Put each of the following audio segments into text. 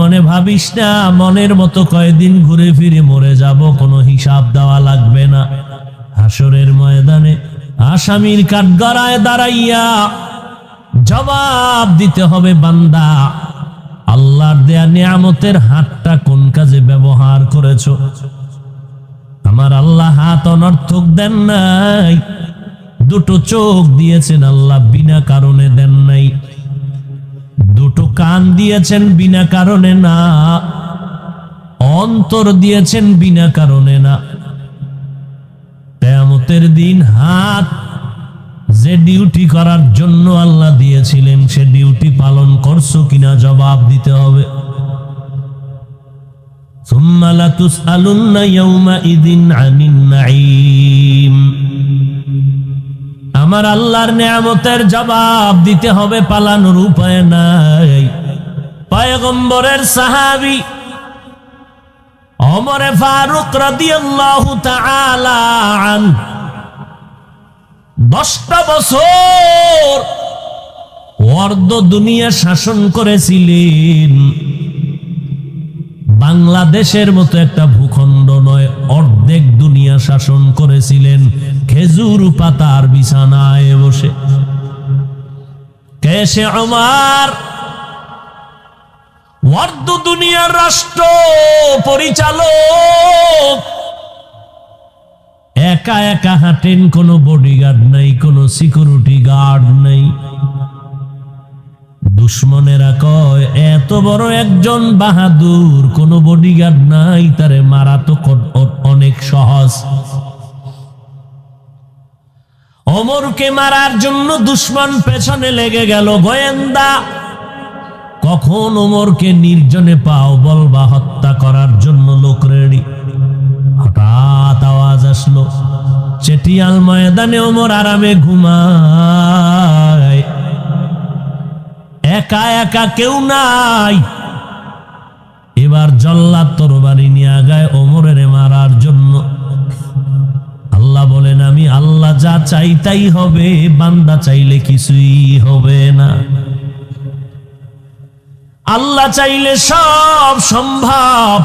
মনে ভাবিস না মনের মতো কয়দিন ঘুরে ফিরে মরে যাব, কোনো হিসাব দেওয়া লাগবে না। হাসরের ময়দানে আসামির কাঠগড়ায় দাঁড়াইয়া জবাব দিতে হবে, বান্দা আল্লাহর দেয়া নিয়ামতের হাতটা কোন কাজে ব্যবহার করেছো? আমার আল্লাহ হাত অনর্থক দেন নাই, দুটো চোখ দিয়েছেন আল্লাহ বিনা কারণে দেন নাই, দুটো কান দিয়েছেন বিনা কারণে না, অন্তর দিয়েছেন বিনা কারণে না। কিয়ামতের দিন হাত যে ডিউটি করার জন্য আল্লাহ দিয়েছিলেন সে ডিউটি পালন করছো কিনা জবাব দিতে হবে। সুম্মা লাতুসআলুন্না ইয়াওমাইযিন আনিন নাঈম। আমার আল্লাহর নিয়ামতের জবাব দিতে হবে, পালানোর উপায় নাই। পয়গম্বরের সাহাবী ওমরে ফারুক রাদিয়াল্লাহু তাআলা আনহু 10টা বছর অর্ধ দুনিয়া শাসন করেছিলেন। বাংলাদেশের মতো একটা ভূখণ্ড নয়, অর্ধেক দুনিয়া শাসন করেছিলেন খেজুর পাতার বিছানায় বসে। কে সে? ওমর। অর্ধ দুনিয়ার রাষ্ট্র পরিচালক, একা একা হাঁটেন, কোনো বডিগার্ড নাই, কোনো সিকিউরিটি গার্ড নাই। দুশ্মনেরা কয় এত বড় একজন বাহাদুর, কোনো বডিগার্ড নাই, তারে মারা তো অনেক সহজ। ওমরকে মারার জন্য দুশ্মন পেছনে লেগে গেল, গোয়েন্দা কখন ওমরকে নির্জনে পাও বলবা হত্যা করার জন্য লোক রেডি। হঠাৎ আওয়াজ আসলো, চেটিয়াল ময়দানে ওমর আরামে ঘুমায়, একা একা কেউ নাই। এবার জল্লাদ তরবারি নিয়ে আগায় ওমরের মারার জন্য। আল্লাহ বলেন আমি আল্লাহ যা চাই তাই হবে, বান্দা চাইলে কিছুই হবে না। আল্লাহ চাইলে সব সম্ভব।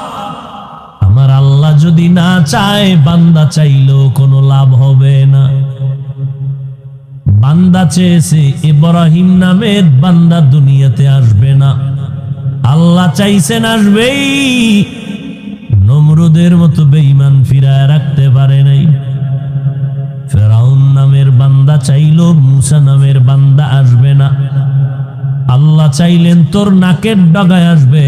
আমার আল্লাহ যদি না চায়, বান্দা চাইলেও কোনো লাভ হবে না। বান্দা চেয়েছে ইব্রাহিম নামের বান্দা দুনিয়াতে আসবে না, আল্লাহ চাইছেন আসবেই। নমরুদের মতো বেঈমান ফিরায় রাখতে পারে নাই। ফেরাউন নামের বান্দা চাইলো মুসা নামের বান্দা আসবে না, আল্লাহ চাইলেন তোর নাকের ডগায় আসবে,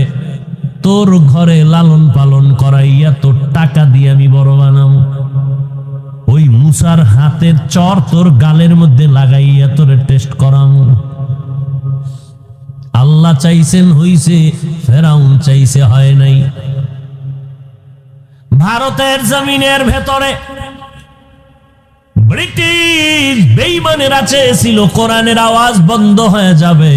তোর ঘরে লালন পালন করাইয়া তোর টাকা দিয়ে আমি বড় বানাবো। ওই মুসার হাতের চর তোর গালের মধ্যে লাগাইয়া তোরে টেস্ট করামু। আল্লাহ চাইছেন হইছে, ফেরাউন চাইছে হয় নাই। ভারতের জমিনের ভেতরে ব্রিটিশ বেঈমানেরা চেয়েছিল কোরআনের আওয়াজ বন্ধ হয়ে যাবে,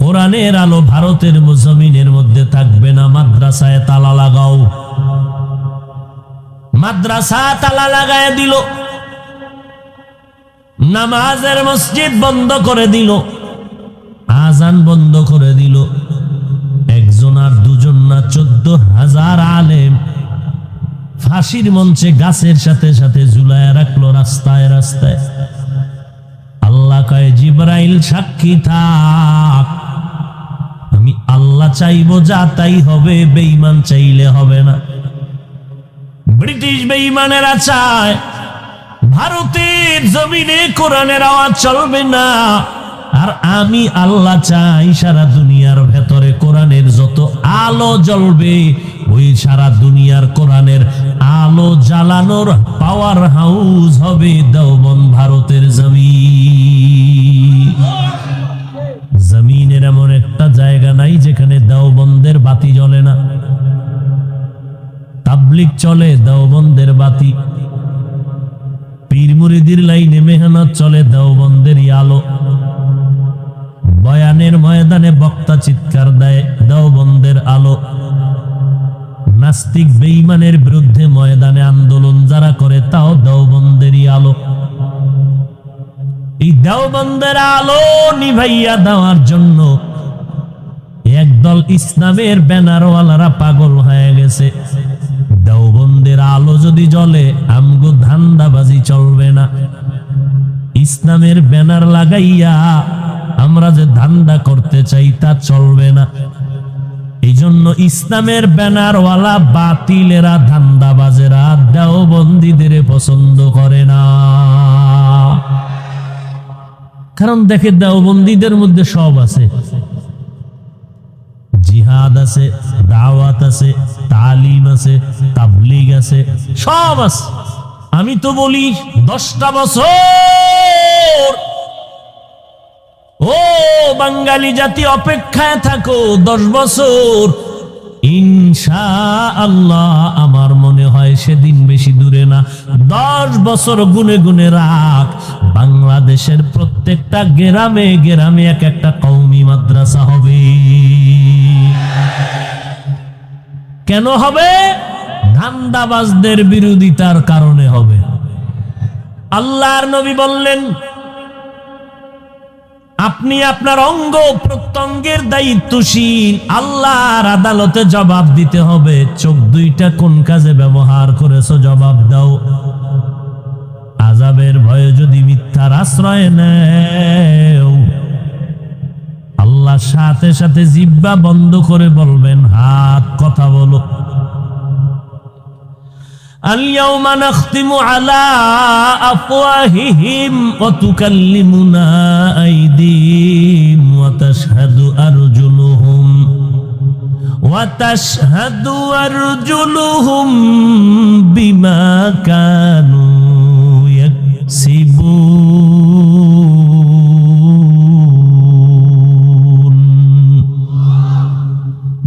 কোরআনের আলো ভারতের জমিনের মধ্যে থাকবে না, মাদ্রাসায় তালা লাগাও। মাদ্রাসা তালা লাগায় দিল, নামাজের মসজিদ বন্ধ করে দিল, আজান বন্ধ করে দিল। একজন আর দুজন না 14,000 আলেম ফাঁসির মঞ্চে গাছের সাথে সাথে ঝুলায় রাখলো রাস্তায় রাস্তায়। আল্লাহ কয় জিবরাইল সাক্ষী থাক, আমি আল্লাহ চাইবো যা তাই হবে, বেঈমান চাইলে হবে না। ব্রিটিশ বেঈমানেরা চায় ভারতের জমিনে কোরআনের আওয়াজ চলবে না, আর আমি আল্লাহ চাই সারা দুনিয়ার ভেতরে কোরআনের যত আলো জ্বলবে, ওই সারা দুনিয়ার কোরআনের আলো জ্বালানোর পাওয়ার হাউস হবে দেওবন্দ ভারতের জমিন। জমিনের এমন একটা জায়গা নাই যেখানে দেওবন্দের বাতি জ্বলে না। তাবলিগ চলে দেওবন্দের বাতি, পীর মুরিদির লাইনে মেহনত চলে দেওবন্দের আলো, বয়ানের ময়দানে বক্তা চিৎকার দেয় দেওবন্দের আলো, নাস্তিক বেঈমানের বিরুদ্ধে ময়দানে আন্দোলন যারা করে তাও দেওবন্দেরই আলো। এই দেওবন্দের আলো নিভাইয়া দেওয়ার জন্য একদল ইসলামের ব্যানারওয়ালারা পাগল হয়ে গেছে, দেওবন্দের আলো যদি জ্বলে আমগো ধান্দাবাজি চলবে না। ইসলামের ব্যানার লাগাইয়া আমরা যে ধান্দা করতে চাই তা চলবে না। এই জন্য ইসলামের ব্যানারওয়ালা বাতিলেরা, ধান্দাবাজেরা দেওবন্দীদের পছন্দ করে না। কারণ দেখে দেওবন্দীদের মধ্যে সব আছে, জিহাদ আছে, দাওয়াত আছে, তালিম আছে, তাবলীগ আছে, সব আছে। আমি তো বলি 10টা বছর ও বাঙালি জাতি অপেক্ষায় থাকো, 10 বছর ইনশাআল্লাহ। আমার মনে হয় সেদিন বেশি দূরে না। 10 বছর গুনে গুনে রাখ, বাংলাদেশের প্রত্যেকটা গ্রামে গ্রামে এক একটা কওমি মাদ্রাসা হবে। কেন হবে? ধান্দাবাজদের বিরোধিতার কারণে হবে। আল্লাহর নবী বললেন, আপনি আপনার অঙ্গ প্রত্যঙ্গের দায়িত্বশীল, আল্লাহর আদালতে জবাব দিতে হবে। চোখ দুইটা কোন কাজে ব্যবহার করেছো জবাব দাও। আযাবের ভয়ে যদি মিথ্যার আশ্রয় নেও, আল্লাহ সাথে সাথে জিহ্বা বন্ধ করে বলবেন, হাত কথা বলো। اليوم نختم على أفواههم وتكلمنا أيديهم وتشهد أرجلهم بما كانوا يكسبون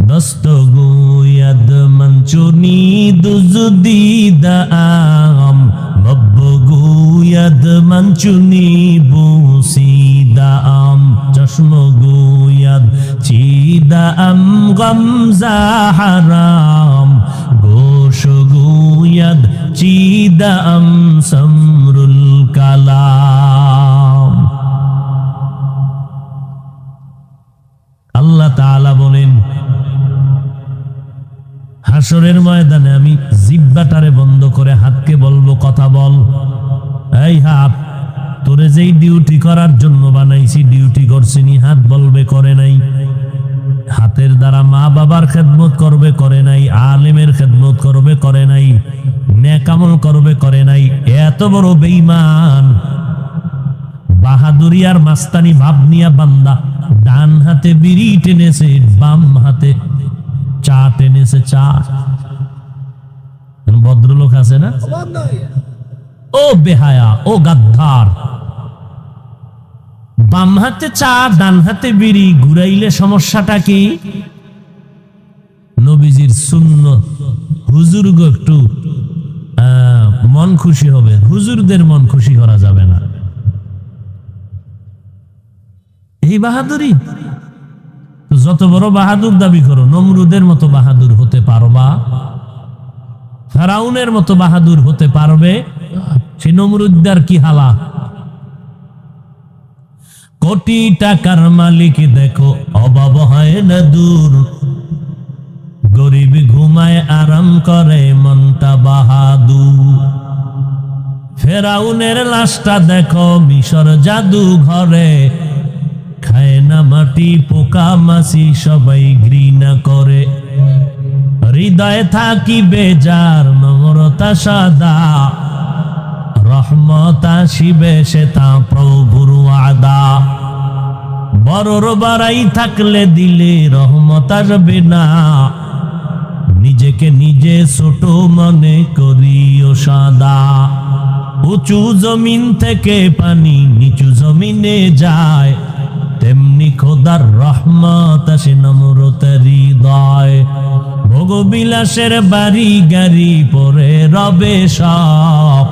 دستگوید منچونی دزدیده ام ببگوید منچونی بوسیده ام چشم گوید چیده ام غمزه حرام گوش گوید چیده ام سمر الکلام আল্লাহ তাআলা বলেন, হাসরের ময়দানে আমি জিহ্বাটারে বন্ধ করে হাতকে বলবো কথা বল। এই হাত, তোরে যেই ডিউটি করার জন্য বানাইছি ডিউটি করছিনি, হাত বলবে করে নাই। হাতের দ্বারা মা বাবার খেদমত করবে করে নাই, আলেমের খেদমত করবে করে নাই, নেক আমল করবে করে নাই। এত বড় বেঈমান, বাহাদুরি আর মাস্তানি ভাব নিয়া বান্দা ডান হাতে বিড়ি টেনেছে, বাম হাতে চা টেনেছে। চা ভদ্রলোক আছে না? ও বেহায়া, ও গাদ্দার, বাম হাতে চা ডান হাতে বিড়ি ঘুরাইলে সমস্যাটা কি? নবীজির সুন্নত, হুজুরগো একটু মন খুশি হবে, হুজুরদের মন খুশি করা যাবে না। এই বাহাদুরি, যত বড় বাহাদুর দাবি করো, নমরুদের মতো বাহাদুর হতে পারবা? ফেরাউনের মতো বাহাদুর হতে পারবে? সে নমরুদ্দার কি হালা। কোটি টাকার মালিক দেখো অভাব হয় না দূর, গরিব ঘুমায় আরাম করে মনটা বাহাদুর। ফেরাউনের লাশটা দেখো মিশর জাদু ঘরে, খায় না মাটি পোকা মাছি সবাই ঘৃণা করে। হৃদয়ে থাকি বেজার নম্রতা সাদা, রহমত আসিবে সে তা প্রভুর ওয়াদা। বড়র বাড়াই থাকলে দিলে রহমত আসবে না, নিজেকে নিজে ছোট মনে করিও সাদা। উঁচু জমিন থেকে পানি নিচু জমিনে যায়, তেমনি খোদার রহমত আসে নম্রতার হৃদয়। ভোগবিলাসের বাড়ি গাড়ি পরে রবে সব,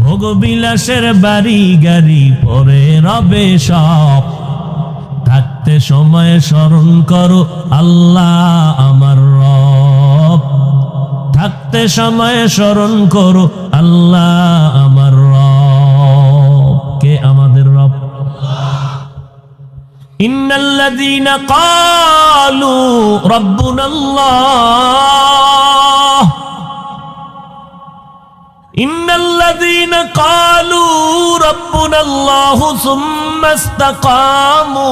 ভোগবিলাসের বাড়ি গাড়ি পরে রবে সব। থাকতে সময় স্মরণ করো আল্লাহ আমার রব, থাকতে সময় স্মরণ করো আল্লাহ আমার রব। কে আমাদের রব? ইন্নাল্লাযীনা ক্বালু রাব্বুনাল্লাহ ইন্নাল্লাযীনা ক্বালু রাব্বুনাল্লাহু সুম্মা ইসতাকামু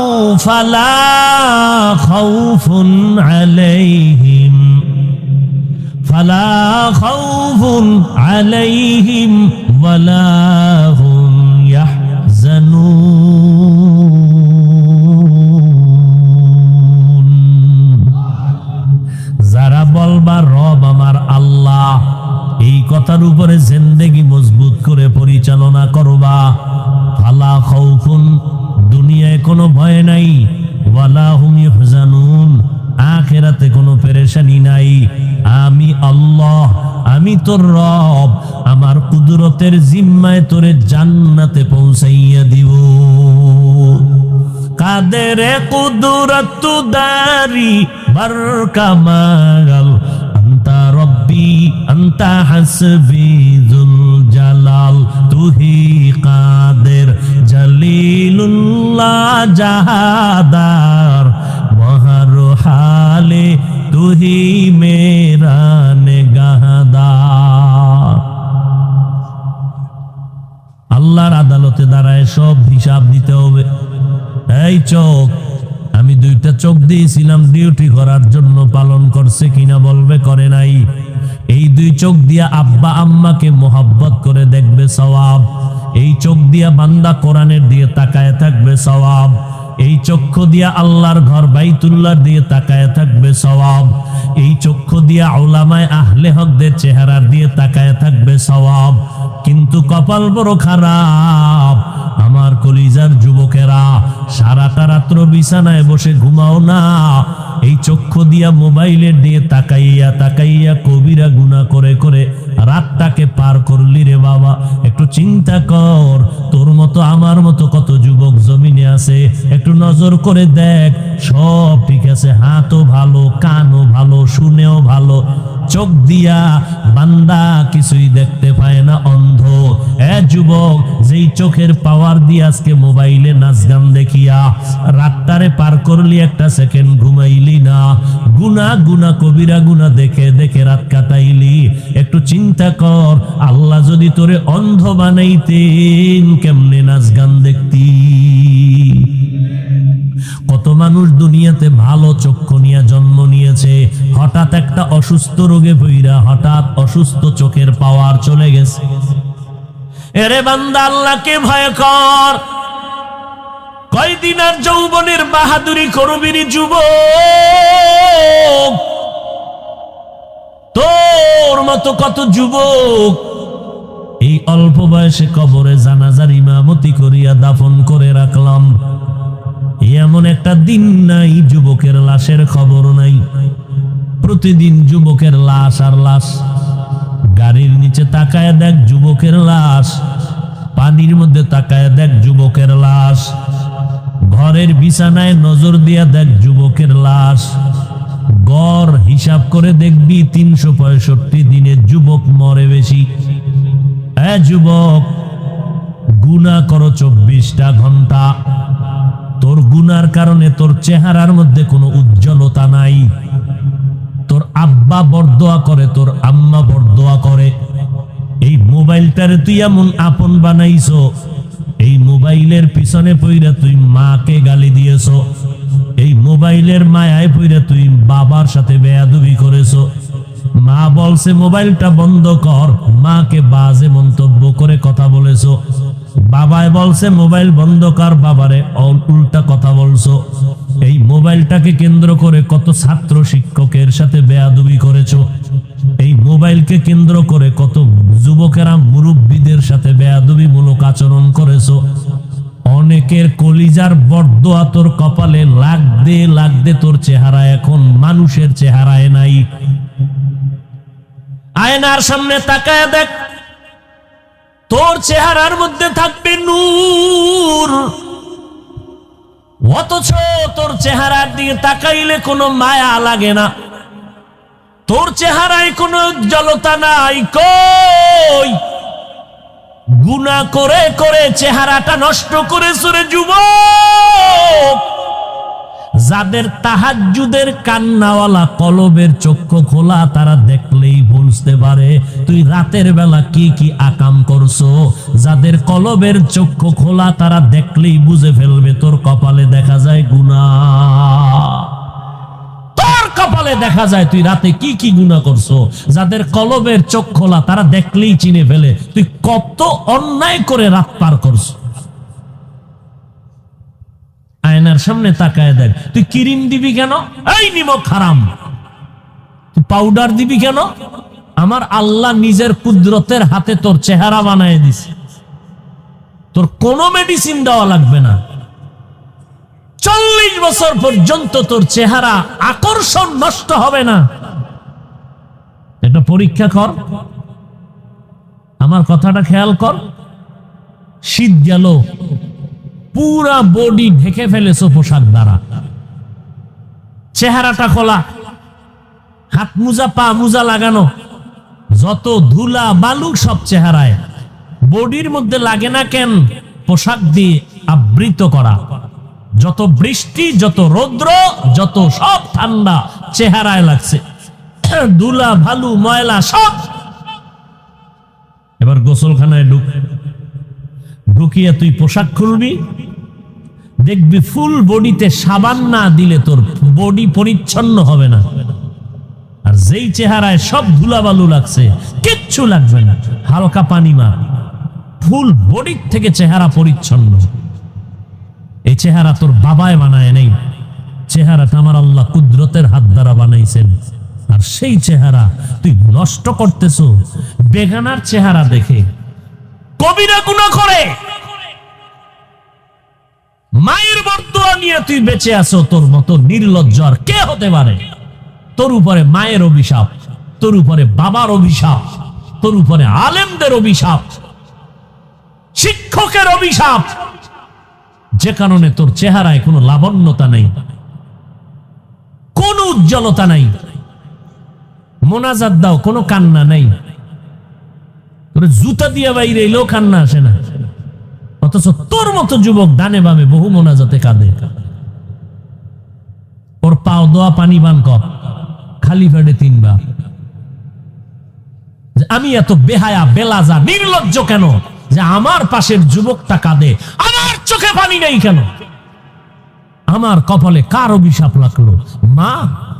ফালা খাউফুন আলাইহিম ওয়ালা হুম ইয়াহজানুন। যারা বলবা রব আমার আল্লাহ, এই কথার উপরে জিন্দেগি মজবুত করে পরিচালনা করবা, ফালা খাউফুন, দুনিয়ায় কোনো ভয় নাই, ওয়ালা হুম ইয়াহজানুন, আখিরাতে কোনো পেরেশানি নাই। আমি আল্লাহ, আমি তোর রব, আমার কুদরতের জিম্মায় তোরে জান্নাতে পৌঁছাইয়া দিব। কাদের কুদরত দারি বরকামাল, আন্তা রব্বি আন্তা হাসবি যুল জালাল, তুহি কাদের জলিলুল্লাহ জাহাদার, বহর হালে তুহি মেরা নেগাহদার। আল্লাহর আদালতে দাঁড়ায় সব হিসাব দিতে হবে। এই চোখ, আমি দুইটা চোখ দিয়েছিলাম ডিউটি করার জন্য, পালন করছে কিনা বলবে করে নাই। এই দুই চোখ দিয়া আব্বা আম্মাকে মোহাব্বত করে দেখবে সওয়াব। এই চোখ দিয়া বান্দা কোরআনের দিয়ে তাকায় থাকবে সওয়াব। এই চক্ষু দিয়া আল্লাহর ঘর বাইতুল্লাহর দিয়ে তাকায় থাকবে সওয়াব। এই চক্ষু দিয়া উলামায়ে আহলে হকদের চেহারার দিয়ে তাকায় থাকবে সওয়াব। কিন্তু কপাল বড় খারাপ, আমার কলিজার যুবকেরা, সারাটা রাত্র বিছানায় বসে ঘুমাও না, এই চক্ষু দিয়া মোবাইলের দিয়ে তাকাইয়া তাকাইয়া কবিরা গুনাহ করে করে রাতটাকে পার করলি রে বাবা। একটু চিন্তা কর, তোর মতো আমার মতো কত যুবক জমিনে আছে, একটু নজর করে দেখ, সব ঠিক আছে, হাতও ভালো, কানও ভালো, শুনেও ভালো, চোখ দিয়া বান্দা কিছুই দেখতে পায় না, অন্ধ। এ যুবক, যেই চোখের পাওয়ার দিয়ে আজকে মোবাইলে নাচ গান দেখিয়া রাতটারে পার করলি, একটা সেকেন্ড ঘুমাইলি না, গুনা গুনা কবিরা গুনা দেখে দেখে রাত কাটাইলি। একটু চিন্তা কর, আল্লাহ যদি তোরে অন্ধ বানাইতেন, কেমনে নাচ গান দেখতি? কত মানুষ দুনিয়াতে ভালো চক্ষু নিয়ে জন্ম নিয়েছে, হঠাৎ একটা অসুস্থ রোগে ভইরা হঠাৎ অসুস্থ চোখের পাওয়ার চলে গেছে। এরে বান্দা, আল্লাহকে ভয় কর। কয়দিন আর যৌবনের বাহাদুরি করবি রে যুবক? তোর মতো কত যুবক এই অল্প বয়সে কবরে জানাজার ইমামতি করিয়া দাফন করে রাখলাম। এমন একটা দিন নাই যুবকের লাশের খবর নাই। প্রতিদিন যুবকের লাশ আর লাশ। গাড়ির নিচে তাকায় দেখ যুবকের লাশ, পানির মধ্যে তাকায় দেখ যুবকের লাশ, ঘরের বিছানায় নজর দিয়া দেখ যুবকের লাশ। গড় হিসাব করে দেখবি 365 দিনে যুবক মরে বেশি। যুবক, গুনাহ করো 24টা ঘন্টা। তোর গুনার কারণে তোর চেহারার মধ্যে কোনো উজ্জ্বলতা নাই। তোর আব্বা বরদোয়া করে, তোর আম্মা বরদোয়া করে। এই মোবাইলটারে তুই এমন আপন বানাইছো, এই মোবাইলের পিছনে পইরা তুই মাকে গালি দিয়েছো, এই মোবাইলের মায়ায় পইরা তুই বাবার সাথে বেয়াদবি করেছো। মা বলছে মোবাইলটা বন্ধ কর, মাকে বাজে মন্তব্য করে কথা বলেছো। বাবায় বলছে মোবাইল বন্ধ কর, বাবারে উল্টা কথা বলছো। এই মোবাইলটাকে কেন্দ্র করে কত ছাত্র শিক্ষকের সাথে বেয়াদবি করেছো। এই মোবাইলকে কেন্দ্র করে কত যুবকেরা মুরব্বীদের সাথে বেয়াদবিমূলক আচরণ করেছো। অনেকের কলিজার বরদোয়া তোর কপালে লাগতে লাগতে তোর চেহারা এখন মানুষের চেহারায় নাই। আয়নার সামনে তাকায় দেখ, তোর চেহারার মধ্যে থাকবে নূর, অথচ তোর চেহারার দিকে তাকাইলে কোনো মায়া লাগে না, তোর চেহারায় কোনো উজ্জ্বলতা নাই। কই গুনাহ করে করে চেহারাটা নষ্ট করেছ রে যুবক। যাদের তাহাজ্জুদের কান্নাওয়ালা কলবের চক্ষু খোলা, তারা দেখলেই বুঝতে পারে তুই রাতের বেলা কি কি আকাম করছো। যাদের কলবের চক্ষু খোলা, তারা দেখলেই বুঝে ফেলবে তোর কপালে দেখা যায় গুনাহ, তোর কপালে দেখা যায় তুই রাতে কি কি গুনাহ করছো। যাদের কলবের চোখ খোলা, তারা দেখলেই চিনে ফেলে তুই কত অন্যায় করে রাত পার করছো। আয়নার সামনে তাকায় দেখ, তুই ক্রিম দিবি কেন? এই নিমক হারাম। তুই পাউডার দিবি কেন? আমার আল্লাহ নিজের কুদরতের হাতে তোর চেহারা বানায় দিছে, তোর কোনো মেডিসিন দেওয়া লাগবে না। 40 বছর পর্যন্ত তোর চেহারা আকর্ষণ নষ্ট হবে না। এটা পরীক্ষা কর, আমার কথাটা খেয়াল কর। শীত গেল, পুরা বডি ঢেকে ফেলেছো পোশাক দ্বারা, চেহারাটা খোলা, হাত মোজা পা মোজা লাগানো, যত ধুলা বালু সব চেহারায়, বডির মধ্যে লাগে না কেন? পোশাক দিয়ে আবৃত করা। যত বৃষ্টি, যত রৌদ্র, যত সব ঠান্ডা চেহারায় লাগছে, ধুলা ভালু ময়লা সব। এবার গোসলখানায় ঢুকিয়ে তুই পোশাক খুলবি, দেখবি ফুল বডিতে সাবান না দিলে তোর বডি পরিচ্ছন্ন হবে না। আর যেই চেহারায় সব ধুলাবালু লাগছে, কিচ্ছু লাগবে না, হালকা পানি মার, ফুল বডি থেকে চেহারা পরিচ্ছন্ন। এই চেহারা তোর বাবায় বানায় নেই, চেহারাটা আমার আল্লাহ কুদরতের হাত দ্বারা বানাইছেন। আর সেই চেহারা তুই নষ্ট করতেছো বেগানার চেহারা দেখে। কবিরা গুনাহ করে, মায়ের বর্দোয়া নিয়ে তুই বেঁচে আছো। তোর মতো নির্লজ্জ আর কে হতে পারে? তোর উপরে মায়ের অভিশাপ, তোর উপরে বাবার অভিশাপ, তোর উপরে আলেমদের অভিশাপ, শিক্ষকের অভিশাপ, যে কারণে তোর চেহারায় কোনো লাবণ্যতা নেই, কোনো উজ্জ্বলতা নাই। মোনাজাত দাও, কোনো কান্না নাই, তোর জুতা দিয়ে বাইরে এলেও কান্না আসে না। অথচ তোর মতো যুবক ডানে বামে বহু মোনাজাতে কাঁদে। ওর পাও দোয়া পানি পান কর, খালি পেটে 3 বার। আমি এত বেহায়া বেলাজা নির্লজ্জ কেন যে আমার পাশের যুবকটা কাঁদে, আমার চোখে পানি নেই কেন? আমার কপালে কার অভিশাপ লাগলো? মা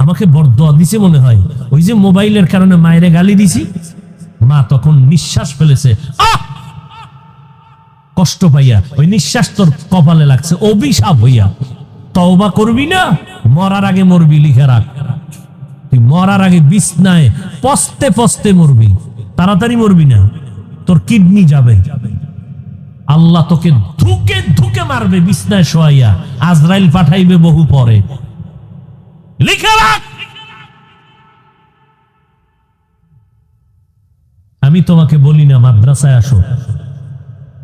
আমাকে বরদোয়া দিছে মনে হয়, ওই যে মোবাইলের কারণে মায়েরে গালি দিছি। মা তখন নিঃশ্বাস ফেলেছে, কষ্ট পাইয়া, ওই নিঃশ্বাস তোর কপালে লাগছে অভিশাপ হইয়া। তওবা করবি না, মরার আগে মরবি, লিখে রাখ। তুই মরার আগে বিছনায় পস্তে পস্তে মরবি, তাড়াতাড়ি মরবি না, তোর কিডনি যাবে। আল্লাহ তোকে ধুকে ধুকে মারবে বিছনায় শোয়াইয়া, আজরাইল পাঠাইবে বহু পরে, লিখে রাখ। আমি তোমাকে বলি না মাদ্রাসায় আসো,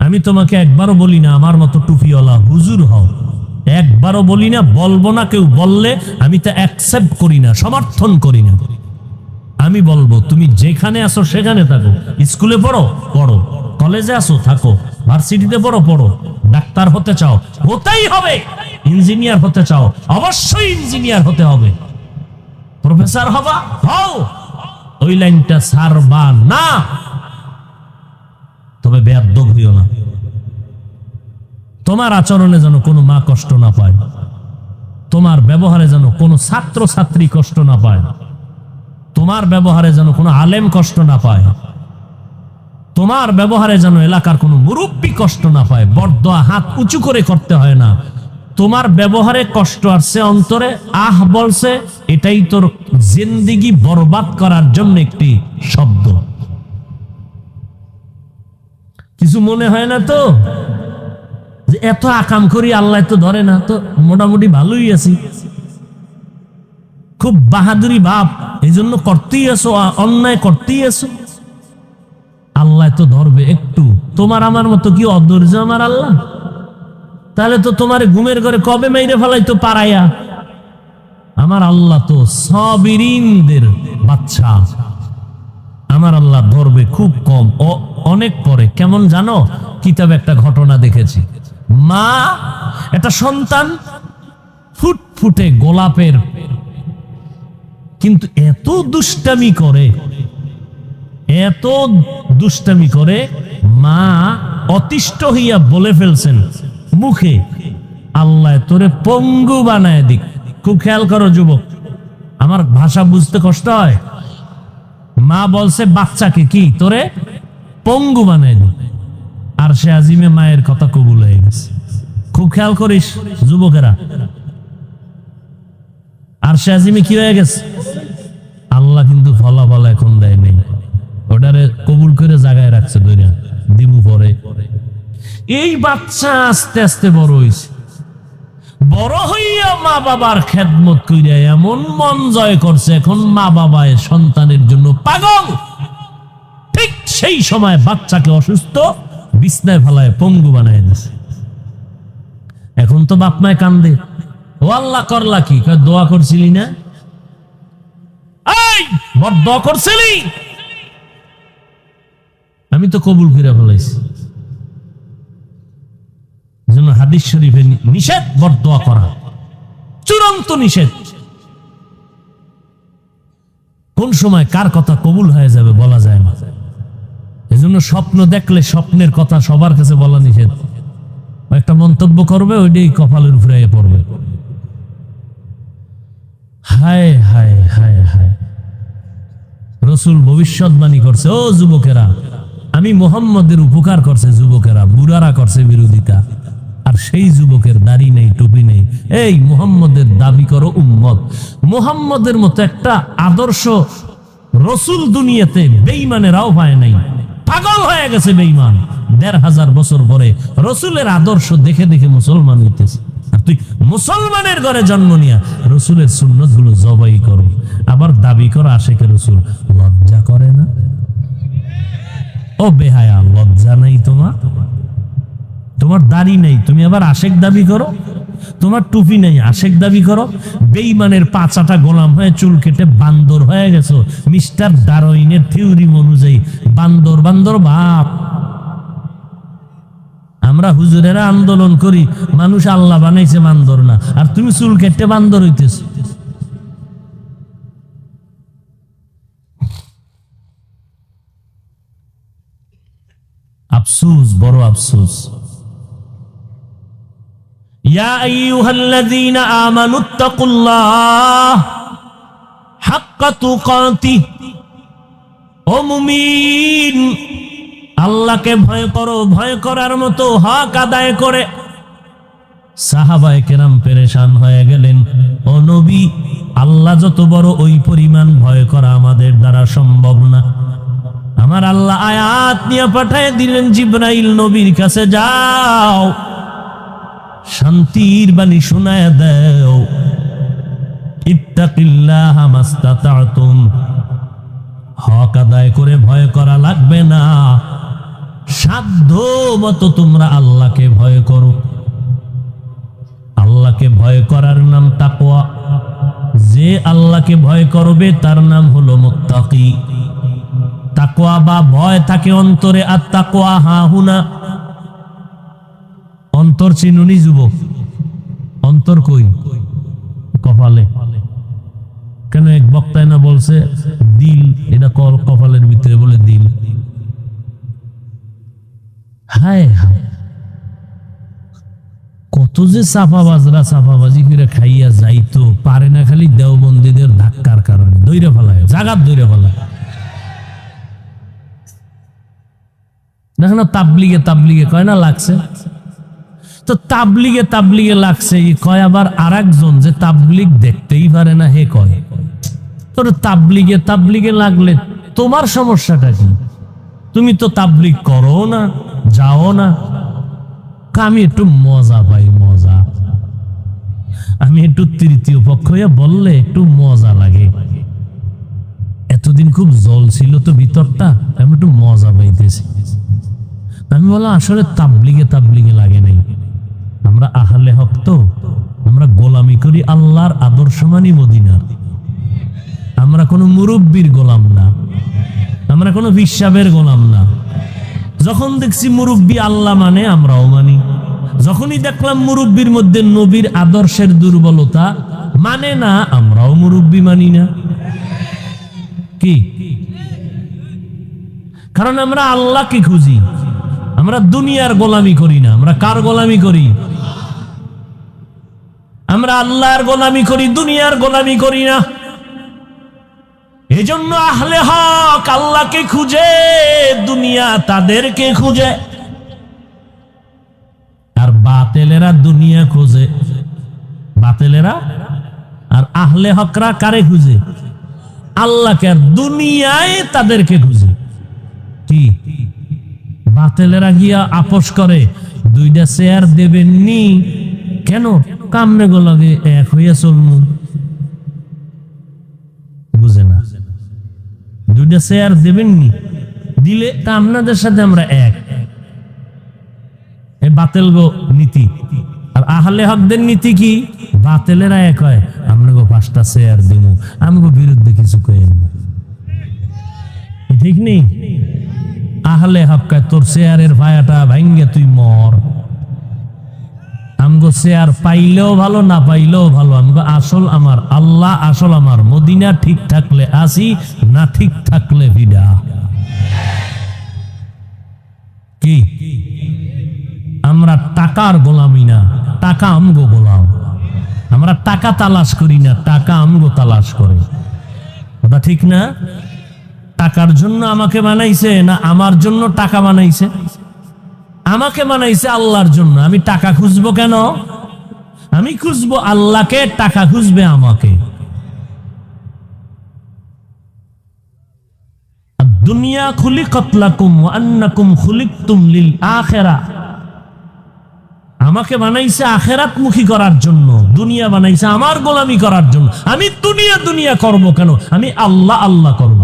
আমি তোমাকে একবারও বলি না আমার মতো টুপিওয়ালা হুজুর হও, একবারও বলি না, বলবো না। কেউ বললে আমি তা অ্যাকসেপ্ট করি না, সমর্থন করি না। আমি বলবো তুমি যেখানে আসো সেখানে থাকো, স্কুলে পড়ো পড়ো, কলেজে আসো থাকো, ভার্সিটিতে পড়ো পড়ো, ডাক্তার হতে চাও হতেই হবে, ইঞ্জিনিয়ার হতে চাও অবশ্যই ইঞ্জিনিয়ার হতে হবে, প্রফেসর হবা হও, ওই লাইনটা ছাড়বা না। তবে বেয়াদব হইও না, তোমার আচরণে যেন কোনো মা কষ্ট না পায়, তোমার ব্যবহারে যেন কোনো ছাত্র ছাত্রী কষ্ট না পায়, তোমার ব্যবহারে যেন কোনো আলেম কষ্ট না পায়, তোমার ব্যবহারে যেন এলাকার কোনো মুরব্বী কষ্ট না পায়। বরদোয়া হাত উঁচু করে করতে হয় না, তোমার ব্যবহারে কষ্ট আসছে অন্তরে, আহ বলছে, এটাই তোর জিন্দেগি বরবাদ করার জন্য একটি শব্দ। কিছু মনে হয় না তো যে এত আকাম করি আল্লাহ তো ধরে না? তো মোটামুটি ভালোই আছি, খুব বাহাদুরি বাপ, এই জন্য করতেই আসো, অন্যায় করতেই আসো, আল্লাহ তো ধরবে একটু। তোমার আমার মতো কি অধৈর্য আমার আল্লাহ? তাহলে তো তোমার ঘুমের ঘরে কবে মাইরে ফেলাইতো পারাইয়া। আমার আল্লাহ তো সাবিরিনদের বাচ্চা, আমার আল্লাহ ধরবে খুব কম, অনেক পরে। কেমন জানো? কিতাবে একটা ঘটনা দেখেছি, মা একটা সন্তান ফুটফুট ফুটফুটে গোলাপের, কিন্তু এত দুষ্টামি করে, এত দুষ্টামি করে, মা অতিষ্ঠ হইয়া বলে ফেলছেন মুখে, আল্লাহ তোরে পঙ্গু বানায় দিক। খুব খেয়াল করো যুবক, আমার ভাষা বুঝতে কষ্ট হয়। মা বলছে বাচ্চাকে কি তোরে পঙ্গু বানায় দিক, আর সে আজিমে মায়ের কথা কবুল হয়ে গেছে। খুব খেয়াল করিস যুবকেরা, আর সে আজিমে কি হয়ে গেছে? আল্লাহ কিন্তু ফলাফল এখন দেয় নেই, ওটারে কবুল করে জায়গায় রাখছে দুনিয়া দিমু পরে। এই বাচ্চা আস্তে আস্তে বড় হইছে, বড় হইয়া মা বাবার খেদমত কইরা এমন মন জয় করছে, এখন মা বাবা সন্তানের জন্য পাগল। ঠিক সেই সময় বাচ্চাকে অসুস্থ বিছনায় ফেলায় পঙ্গু বানায় দিছে। এখন তো বাপ মায় কান্দে, ও আল্লাহ করলা কি? দোয়া করছিলি না? এই বড় দোয়া করছিলি? আমি তো কবুল করে ফেলাইছি। যেন হাদিস শরীফে নিষেধ বরদোয়া করা, চূড়ান্ত নিষেধ। কোন সময় কার কথা কবুল হয়ে যাবে বলা যায় না। এজন্য স্বপ্ন দেখলে স্বপ্নের কথা সবার কাছে বলা নিষেধ। একটা মন্তব্য করবে, ওইটাই কপালের উপরে পড়বে। হায় হায় হায় হায়, রসুল ভবিষ্যৎবাণী করছে, ও যুবকেরা, আমি মুহাম্মদের উপকার করছে যুবকেরা, বুড়ারা করছে বিরোধিতা, আর সেই যুবকের দাড়ি নেই, টুপি নেই। এই মুহাম্মদের দাবি করো উম্মত। মুহাম্মদের মতো একটা আদর্শ রসুল দুনিয়াতে বেঈমানেরাও পায় নাই, পাগল হয়ে গেছে বেঈমান। ১৫০০ বছর পরে রসুলের আদর্শ দেখে দেখে মুসলমান হইতেছে, আর তুই মুসলমানের ঘরে জন্ম নিয়া রসুলের সুন্নত গুলো জবাই করো, আবার দাবি করো আশেকে রসুল। লজ্জা করে না? ও বেহায়া, লজ্জা নাই তোমার? তোমার দাড়ি নেই, তুমি আবার আশেক দাবি করো। তোমার টুপি নেই, আশেক দাবি করো। বেঈমানের পাঁচাটা গোলাম হয়ে চুল কেটে বান্দর হয়ে গেছো। মিস্টার ডারউইনের থিওরি অনুযায়ী বান্দর বান্দর বাপ। আমরা হুজুরেরা আন্দোলন করি, মানুষ আল্লাহ বানাইছে বান্দর না, আর তুমি চুল কেটে বান্দর হইতেছ। আফসোস, বড় আফসোস। ইয়া আইয়ুহাল্লাযীনা আমানুত্তাকুল্লাহ হাক্কা তুকাতিহ, ও মুমিন, আল্লাহকে ভয় করো, ভয় করার মতো হক আদায় করে। সাহাবায়ে কেরাম পেরেশান হয়ে গেলেন, ও নবী, আল্লাহ যত বড় ওই পরিমাণ ভয় করা আমাদের দ্বারা সম্ভব না। আমার আল্লাহ আয়াত নিয়ে পাঠিয়ে দিলেন, জিবরাইল নবীর কাছে যাও, শান্তির বাণী শোনায় দাও। ইত্তাকিল্লাহা মাস্তাতাতুম, হক আদায় করে ভয় করা লাগবে না, সাধ্য মতো তোমরা আল্লাহকে ভয় করো। আল্লাহকে ভয় করার নাম তাকওয়া। যে আল্লাহকে ভয় করবে তার নাম হলো মুত্তাকি। তাকওয়া বা ভয় থাকে অন্তরে, আর তাকওয়া হাহুনা। অন্তর চিনুনি যুবক? অন্তর কই? কপালে। কেন এক বক্তায় না বলছে দিল, এটা কপালের ভিতরে বলে দিল। হায় হায়, কত যে চাপাবাজরা চাপাবাজি করে খাইয়া যাইতো, পারে না খালি দেওবন্দীদের ধাক্কার কারণে দইরা ফেলায়, জাগাত দইরা ফেলায়। দেখো না, তাবলিগে তাবলিগে কয় না লাগছে, তো তাবলিগে তাবলিগে লাগছে কয়, আবার আর একজন যে তাবলিগ দেখতেই পারে না হে কয় তোর তাবলিগে তাবলিগে লাগলে তোমার সমস্যাটা কি? তুমি তো তাবলিগ করো না, যাও না। আমি একটু মজা পাই, মজা। আমি একটু তৃতীয় পক্ষ হইয়া বললে একটু মজা লাগে। এতদিন খুব জল ছিল তো ভিতরটা, আমি একটু মজা পাইতেছি। আমি বললাম আসলে তাবলিগে তাবলিগে লাগে নাই, আমরা আহলে হক তো, আমরা গোলামি করি আল্লাহর আদর্শ মানি মদিনার। আমরা কোনো মুরব্বির গোলাম না, আমরা কোনো বিশ্বাবের গোলাম না। যখন দেখছি মুরব্বি আল্লাহ মানে আমরাও মানি। যখনই দেখলাম মুরব্বির মধ্যে নবীর আদর্শের দুর্বলতা, মানে না, আমরাও মুরব্বী মানি না। কি কারণ আমরা আল্লাহকে খুঁজি, আমরা দুনিয়ার গোলামি করি না। আমরা কার গোলামি করি? আমরা আল্লাহর গোলামি করি, দুনিয়ার গোলামি করি না। এজন্য আহলে হক আল্লাহকে খুঁজে, দুনিয়া তাদেরকে খুঁজে। আর বাতেলেরা দুনিয়া খোঁজে, বাতেলেরা। আর আহলে হকরা কারে খুঁজে? আল্লাহকে। আর দুনিয়ায় তাদেরকে খুঁজে। কি বাতেলেরা গিয়া আপোষ করে, দুইটা চেয়ার দেবেননি কেন? কামনে গো লাগে এক হইয়া চলমু। বুঝে না, দুইটা চেয়ার দেবেননি, দিলে তা আপনাদের সাথে আমরা এক। এই বাতেল গো নীতি। আর আহলে হকদের নীতি কি? বাতেলেরা এক হয়, আমরা গো 5টা চেয়ার দিব, আমগো বিরুদ্ধে কিছু কইেন না। ঠিক নেই? আহলে হক তোর চেয়ারের ভায়াটা ভাঙ্গে তুই মর, আমগো চেয়ার পাইলেও ভালো, না পাইলেও ভালো। আমগো আসল আমার আল্লাহ, আসল আমার মদিনা। ঠিক থাকলে আসি, না ঠিক থাকলে বিদা। কি আমরা টাকার গোলামি না, টাকা আমগো গোলাম। আমরা টাকা তালাশ করি না, টাকা আমগো তালাশ করে। কথা ঠিক না? টাকার জন্য আমাকে বানাইছে না আমার জন্য টাকা বানাইছে? আমাকে বানাইছে আল্লাহর জন্য। আমি টাকা খুঁজবো কেন? আমি খুঁজবো আল্লাহকে, টাকা খুঁজবে আমাকে। দুনিয়া খুলিকাত লাকুম ওয়া আন্নাকুম খুলিকতুম লিল আখিরাহ। আমাকে বানাইছে আখিরাত মুখী করার জন্য, দুনিয়া বানাইছে আমার গোলামি করার জন্য। আমি দুনিয়া দুনিয়া করব কেন? আমি আল্লাহ আল্লাহ করব।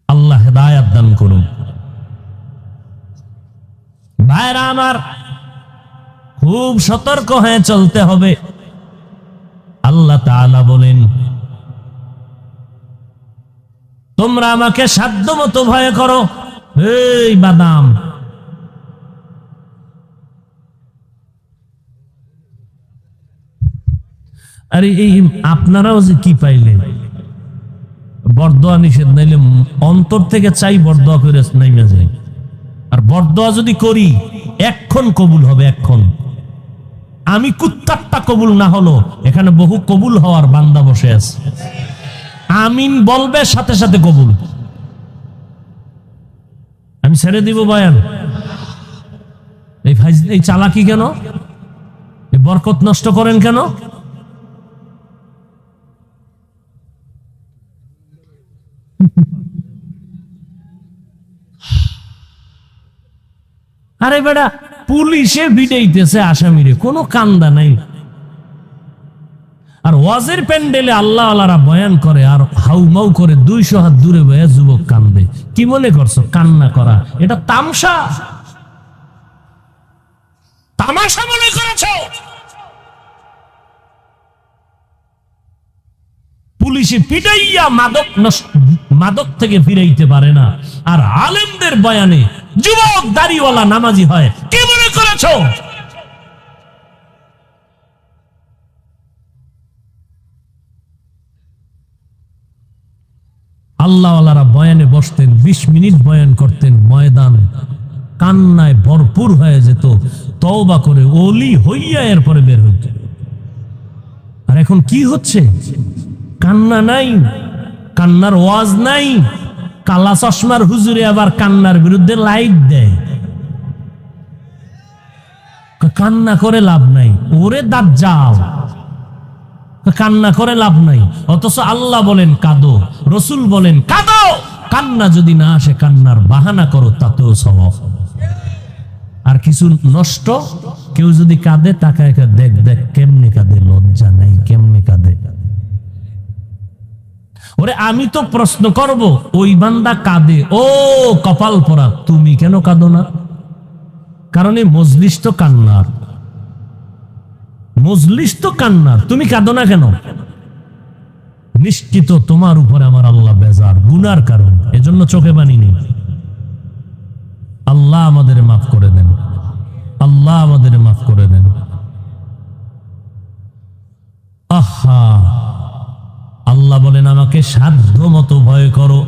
আল্লাহ হেদায়েত দান করুন। ভাইরা আমার, খুব সতর্ক হয়ে চলতে হবে। আল্লাহ তাআলা বলেন, তোমরা আমাকে সাধ্য মতো ভয় করো। এই বাদাম, আরে এই আপনারাও যে কি পাইলেন? বরদোয়া নিষেধ, নাইলে অন্তর থেকে চাই বরদোয়া করে নাইমা যায়। আর বরদোয়া যদি করি এক্ষণ কবুল হবে, এক্ষণ। আমি কুত্তারটা কবুল না হলো, এখানে বহু কবুল হওয়ার বান্দা বসে আছে। আমিন বলবে, সাথে সাথে কবুল। আমি ছেড়ে দিব বয়ান। এই চালাকি কেন? এই বরকত নষ্ট করেন কেন? আরে বেটা, পুলিশে ভিড়াইতেছে আসামিরে, কোনো কান্দা নাই। আর ওয়াজের প্যান্ডেলে আল্লাহ আল্লাহরা বয়ান করে আর হাউমাউ করে 200 হাত দূরে বয়ে যুবক কান্দে। কি মনে করছো কান্না করা এটা তামসা? তামাশা মনে করেছো? পুলিশে পিটাইয়া মাদক থেকে ফিরাইতে পারে না, আর আলেমদের বয়ানে যুবক দাড়িওয়ালা নামাজি হয়। কি মনে করেছো? আল্লাহওয়ালারা বয়ানে বসতেন, 20 মিনিট বয়ান করতেন, ময়দান কান্নায় ভরপুর হয়ে যেত, তওবা করে ওলি হইয়া এরপরে বের হইত। আর এখন কি হচ্ছে? কান্না নাই, কান্নার ওয়াজ নাই। কালা চশমার হুজুরে আবার কান্নার বিরুদ্ধে লাইট দেয়। কান্না করে লাভ নাই, ওরে দাজ্জাল, কান্না করে লাভ নাই। অথচ আল্লাহ বলেন কাঁদো, রসুল বলেন কাঁদো। কান্না যদি না আসে, কান্নার বাহানা করো, তাতেও সওয়াব। আর কিছু নষ্ট, কেউ যদি কাঁদে তাকায় দেখ দেখ কেমনে কাঁদে, লজ্জা নাই, কেমনে কাঁদে। ওরে আমি তো প্রশ্ন করব, ওই বান্দা কাঁদে, ও কপাল পরা, তুমি কেন কাঁদো না? কারণ এই মজলিস তো কান্নার, মজলিস তো কান্নার, তুমি কাঁদো না কেন? নিশ্চিত তোমার উপরে আমার আল্লাহ বেজার, গুনার কারণ, এজন্য চোখে পানি নেই। আল্লাহ আমাদের মাফ করে দেন। আল্লাহ আমাদের মাফ করে দেন। আহা, আল্লাহ বলেন আমাকে সাধ্য মতো ভয় করো।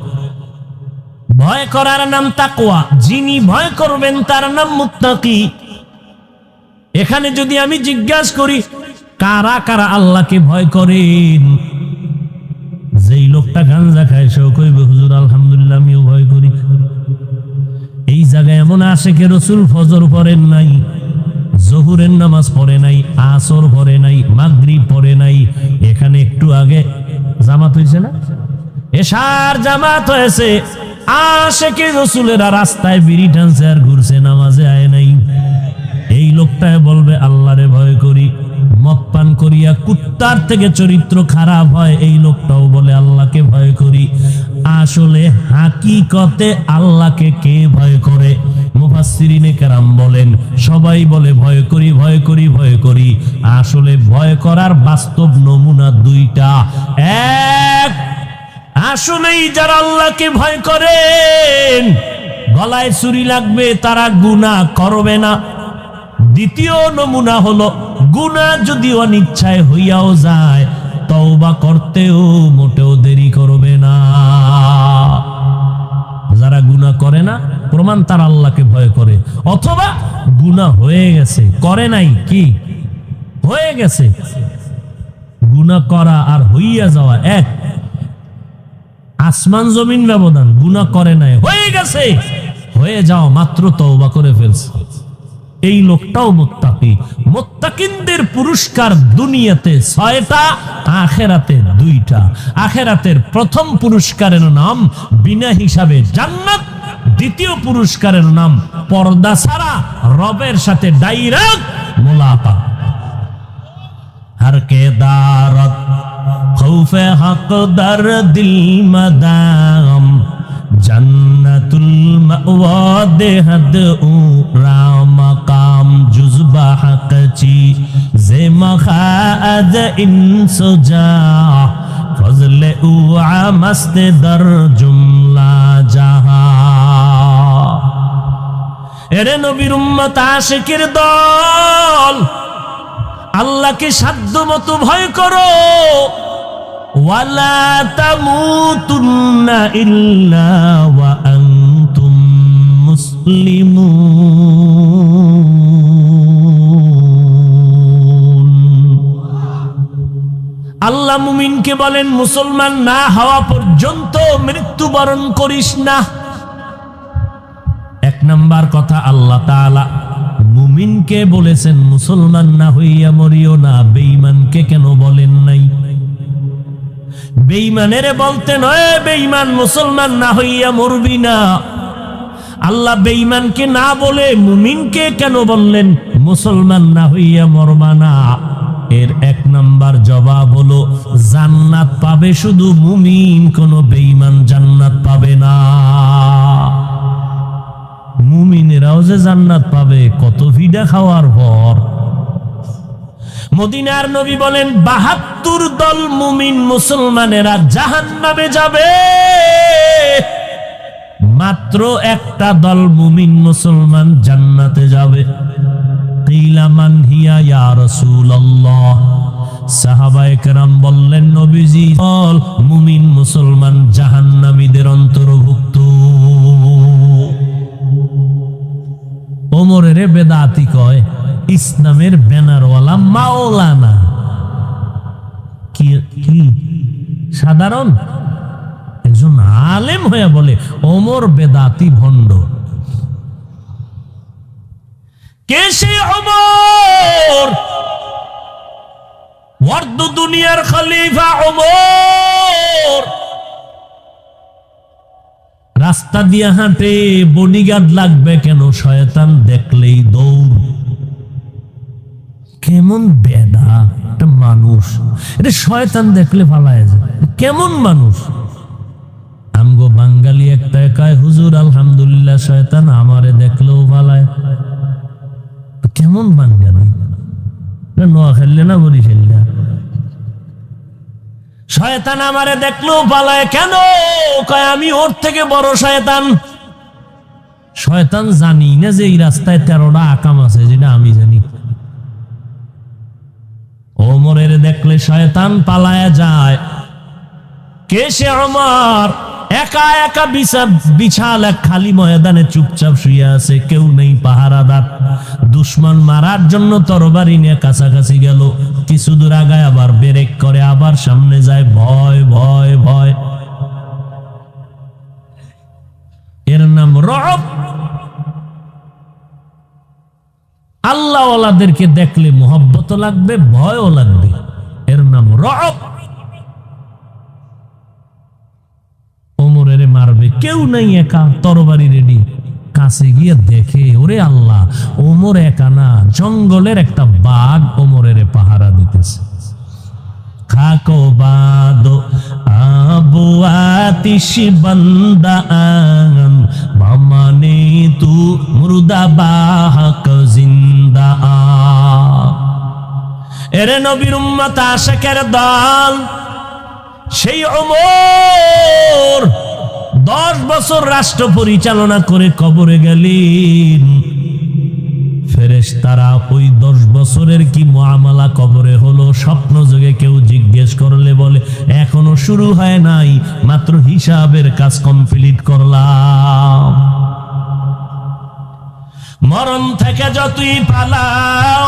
ভয় করার নাম তাকওয়া, যিনি ভয় করবেন তার নাম মুত্তাকি। এখানে যদি আমি জিজ্ঞাসা করি কারা কারা আল্লাহকে ভয় করেন, যেই লোকটা গাঞ্জা খায় সেও কইবে হুজুর আলহামদুলিল্লাহ আমিও ভয় করি। এই জায়গায় এমন আশেকে রাসূল ফজর পড়েন নাই, জোহরের নামাজ পড়ে নাই, আসর পড়ে নাই, মাগরিব পড়ে নাই, এখানে একটু আগে জামাত হয়েছে না, এশার জামাত হয়েছে, আশেকে রাসূলেরা রাস্তায় বিড়ি টানছে আর ঘুরছে, নামাজে আয় নাই। এই লোকটায় বলবে আল্লাহরে ভয় করি। মদ পান করিয়া কুত্তার থেকে চরিত্র খারাপ হয়, এই লোকটাও বলে আল্লাহকে ভয় করি। আসলে হাকিকতে আল্লাহকে কে ভয় করে? মুফাসসিরিনে কেরাম বলেন সবাই বলে ভয় করি ভয় করি ভয় করি। আসলে ভয় করার বাস্তব নমুনা দুইটা। এক, আসলেই যারা আল্লাহকে ভয় করেন গলায় ছুরি লাগবে তারা গুনাহ করবে না। দ্বিতীয় নমুনা হলো গুনাহ যদি অনিচ্ছায় হইয়াও যায় তওবা করতেও মোটেও দেরি করবে না। যারা গুনাহ করে না প্রমাণ তারা আল্লাহকে ভয় করে, অথবা গুনাহ হয়ে গেছে করে নাই, কি হয়ে গেছে। গুনাহ করা আর হইয়া যাওয়া এক, আসমান জমিন ব্যবধান। গুনাহ করে নাই, হয়ে গেছে, হয়ে যাও মাত্র তওবা করে ফেলছে। এই লোকটাও মুত্তাকি। মুত্তাকিনদের পুরস্কার দুনিয়াতে 6টা, আখিরাতে 2টা। আখিরাতের প্রথম পুরস্কারের নাম বিনা হিসাবে জান্নাত, দ্বিতীয় পুরস্কারের নাম পর্দা ছাড়া রবের সাথে ডাইরেক্ট মুলাকাত। हर के दारत खौफे हक दर दिल मदाम जन्नतुल मअवा देहद उरा मकाम जुज़बा हक़ची ज़े मखाद इंसुजा फज़ले उआ मस्त दर जुमला जहा। एरे नबीर उम्मत आशिकेर दल, আল্লাহকে সাধ্য মতো ভয় করো। ওয়ালা তামুতুন্না ইল্লা ওয়া আনতুম মুসলিমুন। আল্লাহ মুমিনকে বলেন মুসলমান না হওয়া পর্যন্ত মৃত্যুবরণ করিস না। এক নাম্বার কথা আল্লাহ তাআলা মুমিনকে বলেছেন মুসলমান না হইয়া মরিও না। বেঈমানকে কেন বলেন নাই? বেঈমানের বলতে নয় বেঈমান মুসলমান না হইয়া মরবি না। আল্লাহ বেঈমানকে না বলে মুমিনকে কেন বললেন মুসলমান না হইয়া মরবা না? এর এক নাম্বার জবাব হলো জান্নাত পাবে শুধু মুমিন, কোন বেঈমান জান্নাত পাবে না। মুমিনেরাও যে জান্নাত পাবে কত ভিডা খাওয়ার পর। মদিনার নবী বলেন ৭২ দল মুমিন মুসলমানেরা জাহান্নামে যাবে, মাত্র একটা দল মুমিন মুসলমান জান্নাতে যাবে। কিলা মান হিয়া ইয়া রাসূলুল্লাহ। সাহাবায়ে কেরাম বললেন নবীজি বল মুমিন মুসলমান জাহান্নামীদের অন্তর্ভুক্ত। ওমরের বেদাতি কয়, ইসলামের ব্যানারওয়ালা মাওলানা। কি সাধারণ একজন আলেম হয়ে বলে ওমর বেদাতি ভণ্ড। কে সে ওমর? ওয়ার্দ দুনিয়ার খলিফা ওমর। রাস্তা দিয়ে হাঁটে, বডিগার্ড লাগবে কেন? শয়তান দেখলেই দৌড়। কেমন বেদা একটা মানুষ, এটা শয়তান দেখলে পালায় যায়। কেমন মানুষ? আমগো বাঙালি একটা কয় হুজুর আলহামদুলিল্লাহ শয়তান আমারে দেখলেও পালায়। কেমন বাঙালি? নোয়া খেললে না বলি খেললে, শয়তান আমারে দেখলেও পালায় কেন? কয় আমি ওর থেকে বড় শয়তান। শয়তান জানি না যে এই রাস্তায় 13টা আকাম আছে, যেটা আমি জানি। ওমরের দেখলে শয়তান পালায়া যায়। কে সে? ওমর। একা একা বিশাল এক খালি ময়দানে চুপচাপ শুয়ে আছে, কেউ নেই পাহারাদার। দুশ্মন মারার জন্য তরবারি নিয়ে কাছাকাছি গেল, কিছু দূর আগায় আবার ব্রেক করে, আবার সামনে যায়। ভয় ভয় ভয়, এর নাম রব। আল্লাহওয়ালাদেরকে দেখলে মোহব্বত লাগবে, ভয়ও লাগবে, এর নাম রব। ওমরের মারবে, কেউ নাই, একা, তরবারি রেডি। কাছে গিয়ে দেখে, ওরে আল্লাহ, ওমর একা না, জঙ্গলের একটা বাঘ ওমরের পাহারা দিতেছে। খাকো বাদো আবু আতিশ বান্দা আন বামানে তু মুর্দা বাহক জিন্দা আ। এরে নবীর উম্মত আশিকের দল, সেই ওমর 10 বছর রাষ্ট্র পরিচালনা করে কবরে গেলেন। ফেরেশতারা ওই 10 বছরের কি মুআমালা কবরে হলো স্বপ্ন যোগে কেউ জিজ্ঞেস করলে বলে এখনো শুরু হয় নাই, মাত্র হিসাবের কাজ কমপ্লিট করলাম। মরণ থেকে যতই পালাও,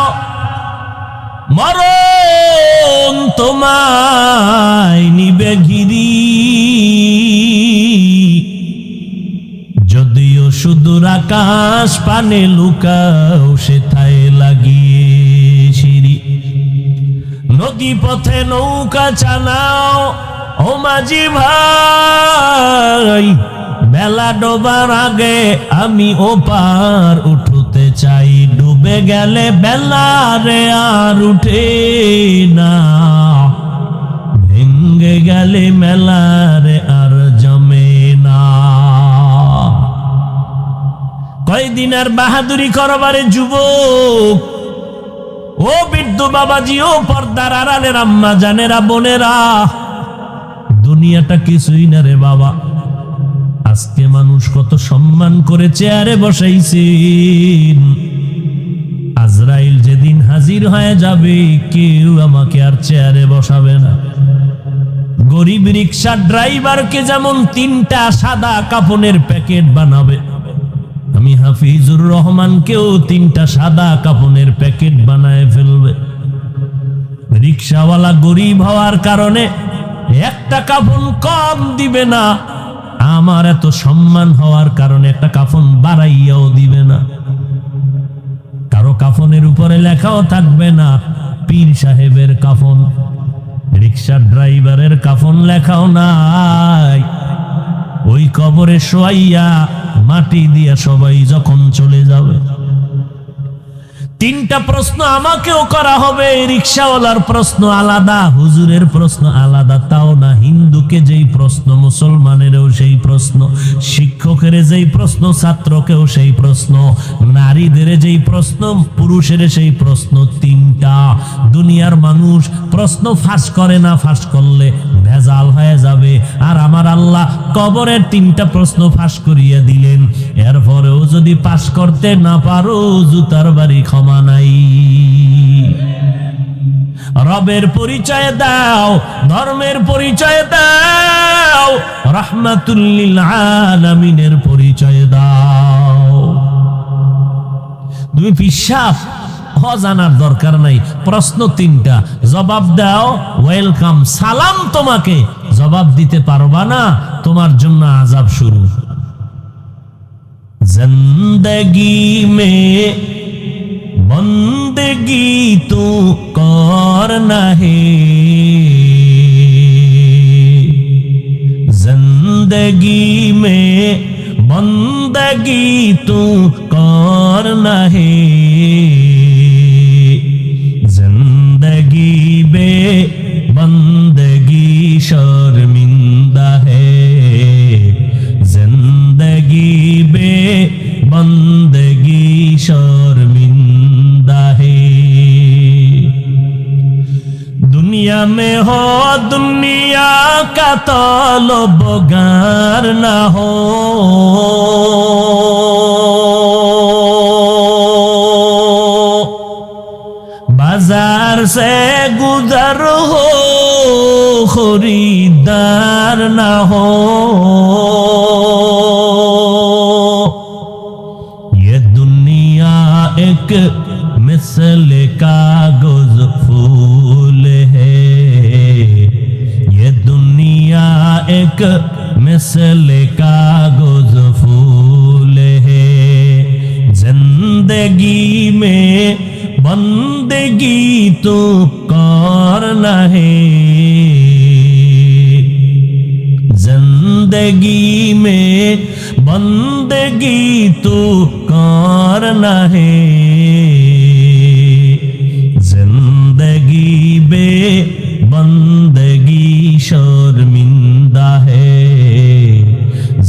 মরণ তোমায় নিবে ঘিরি। যদিও সুদূর আকাশ পানে লুকাও, সেথায় লাগিয়ে সিঁড়ি। নদী পথে নৌকা চালাও ও মাঝি ভাই, বেলা ডোবার আগে আমি ওপার উঠতে চাই। ডুবে গেলে বেলা রে আর উঠে না, ভেঙ্গে গেলে মেলা রে আর জমে না। কয়দিন আর বাহাদুরি করবারে যুবক, ও বৃদ্ধ বাবাজি, ও পর্দার আড়ালের আম্মা জানেরা, বোনেরা, দুনিয়াটা কিছুই না রে বাবা। আজকে মানুষ কত সম্মান করে চেয়ারে বসাইছেন, আজরাইল যেদিন হাজির হয়ে যাবে কেউ আমাকে আর চেয়ারে বসাবে না। গরিব রিক্সা ড্রাইভারকে যেমন 3টা সাদা কাফনের প্যাকেট বানাবে, আমি হাফিজুর রহমানকেও 3টা সাদা কাফনের প্যাকেট বানায় ফেলবে। রিক্সাওয়ালা গরিব হওয়ার কারণে একটা কাফন কম দিবে না, আমার এত সম্মান হওয়ার কারণে একটা কাফন বাড়াইয়াও দিবে না। কারো কাফনের উপরে লেখাও থাকবে না পীর সাহেবের কাফন, রিক্সা ড্রাইভারের কাফন লেখাও নাই। ওই কবরে শোয়াইয়া মাটি দিয়া সবাই যখন চলে যাবে, 3টা প্রশ্ন আমাকেও করা হবে। রিক্সাওয়ালার প্রশ্ন আলাদা, হুজুরের প্রশ্ন আলাদা। তাও না, হিন্দুকে যেই প্রশ্ন মুসলমানেরও সেই প্রশ্ন, শিক্ষকের যেই প্রশ্ন ছাত্রকেও সেই প্রশ্ন, নারীদের যেই প্রশ্ন পুরুষের সেই প্রশ্ন। 3টা। দুনিয়ার মানুষ প্রশ্ন ফাঁস করে না, ফাঁস করলে ভেজাল হয়ে যাবে। আর আমার আল্লাহ কবরের 3টা প্রশ্ন ফাঁস করিয়ে দিলেন। এরপরেও যদি পাস করতে না পারো, জুতার বাড়ি ক্ষমা নাই। রবের পরিচয় দাও, ধর্মের পরিচয় দাও, রাহমাতুল লিল আলামিনের পরিচয় দাও। তুমি পিশাব জানার দরকার নাই, প্রশ্ন 3টা, জবাব দাও, ওয়েলকাম, সালাম। তোমাকে জবাব দিতে পারবা না, তোমার জন্য আযাব শুরু। জিন্দেগি মে বন্দেগি তু করনা হে, जिंदगी में बंदगी तू करना है, जिंदगी बे बंदगी शर्मिंदा है, जिंदगी बे बंदगी शर्मिंदा है। दुनिया में हो दुनिया का तलबगार ना हो, बाजार से गुजर हो खरीदार ना हो, ये दुनिया एक मिसल कागज फूल है, ये दुनिया एक मिसल कागज फूल है, जिंदगी में बंदगी तो करना है, जिंदगी में बंदगी तो करना है, जिंदगी बे बंदगी शर्मिंदा है,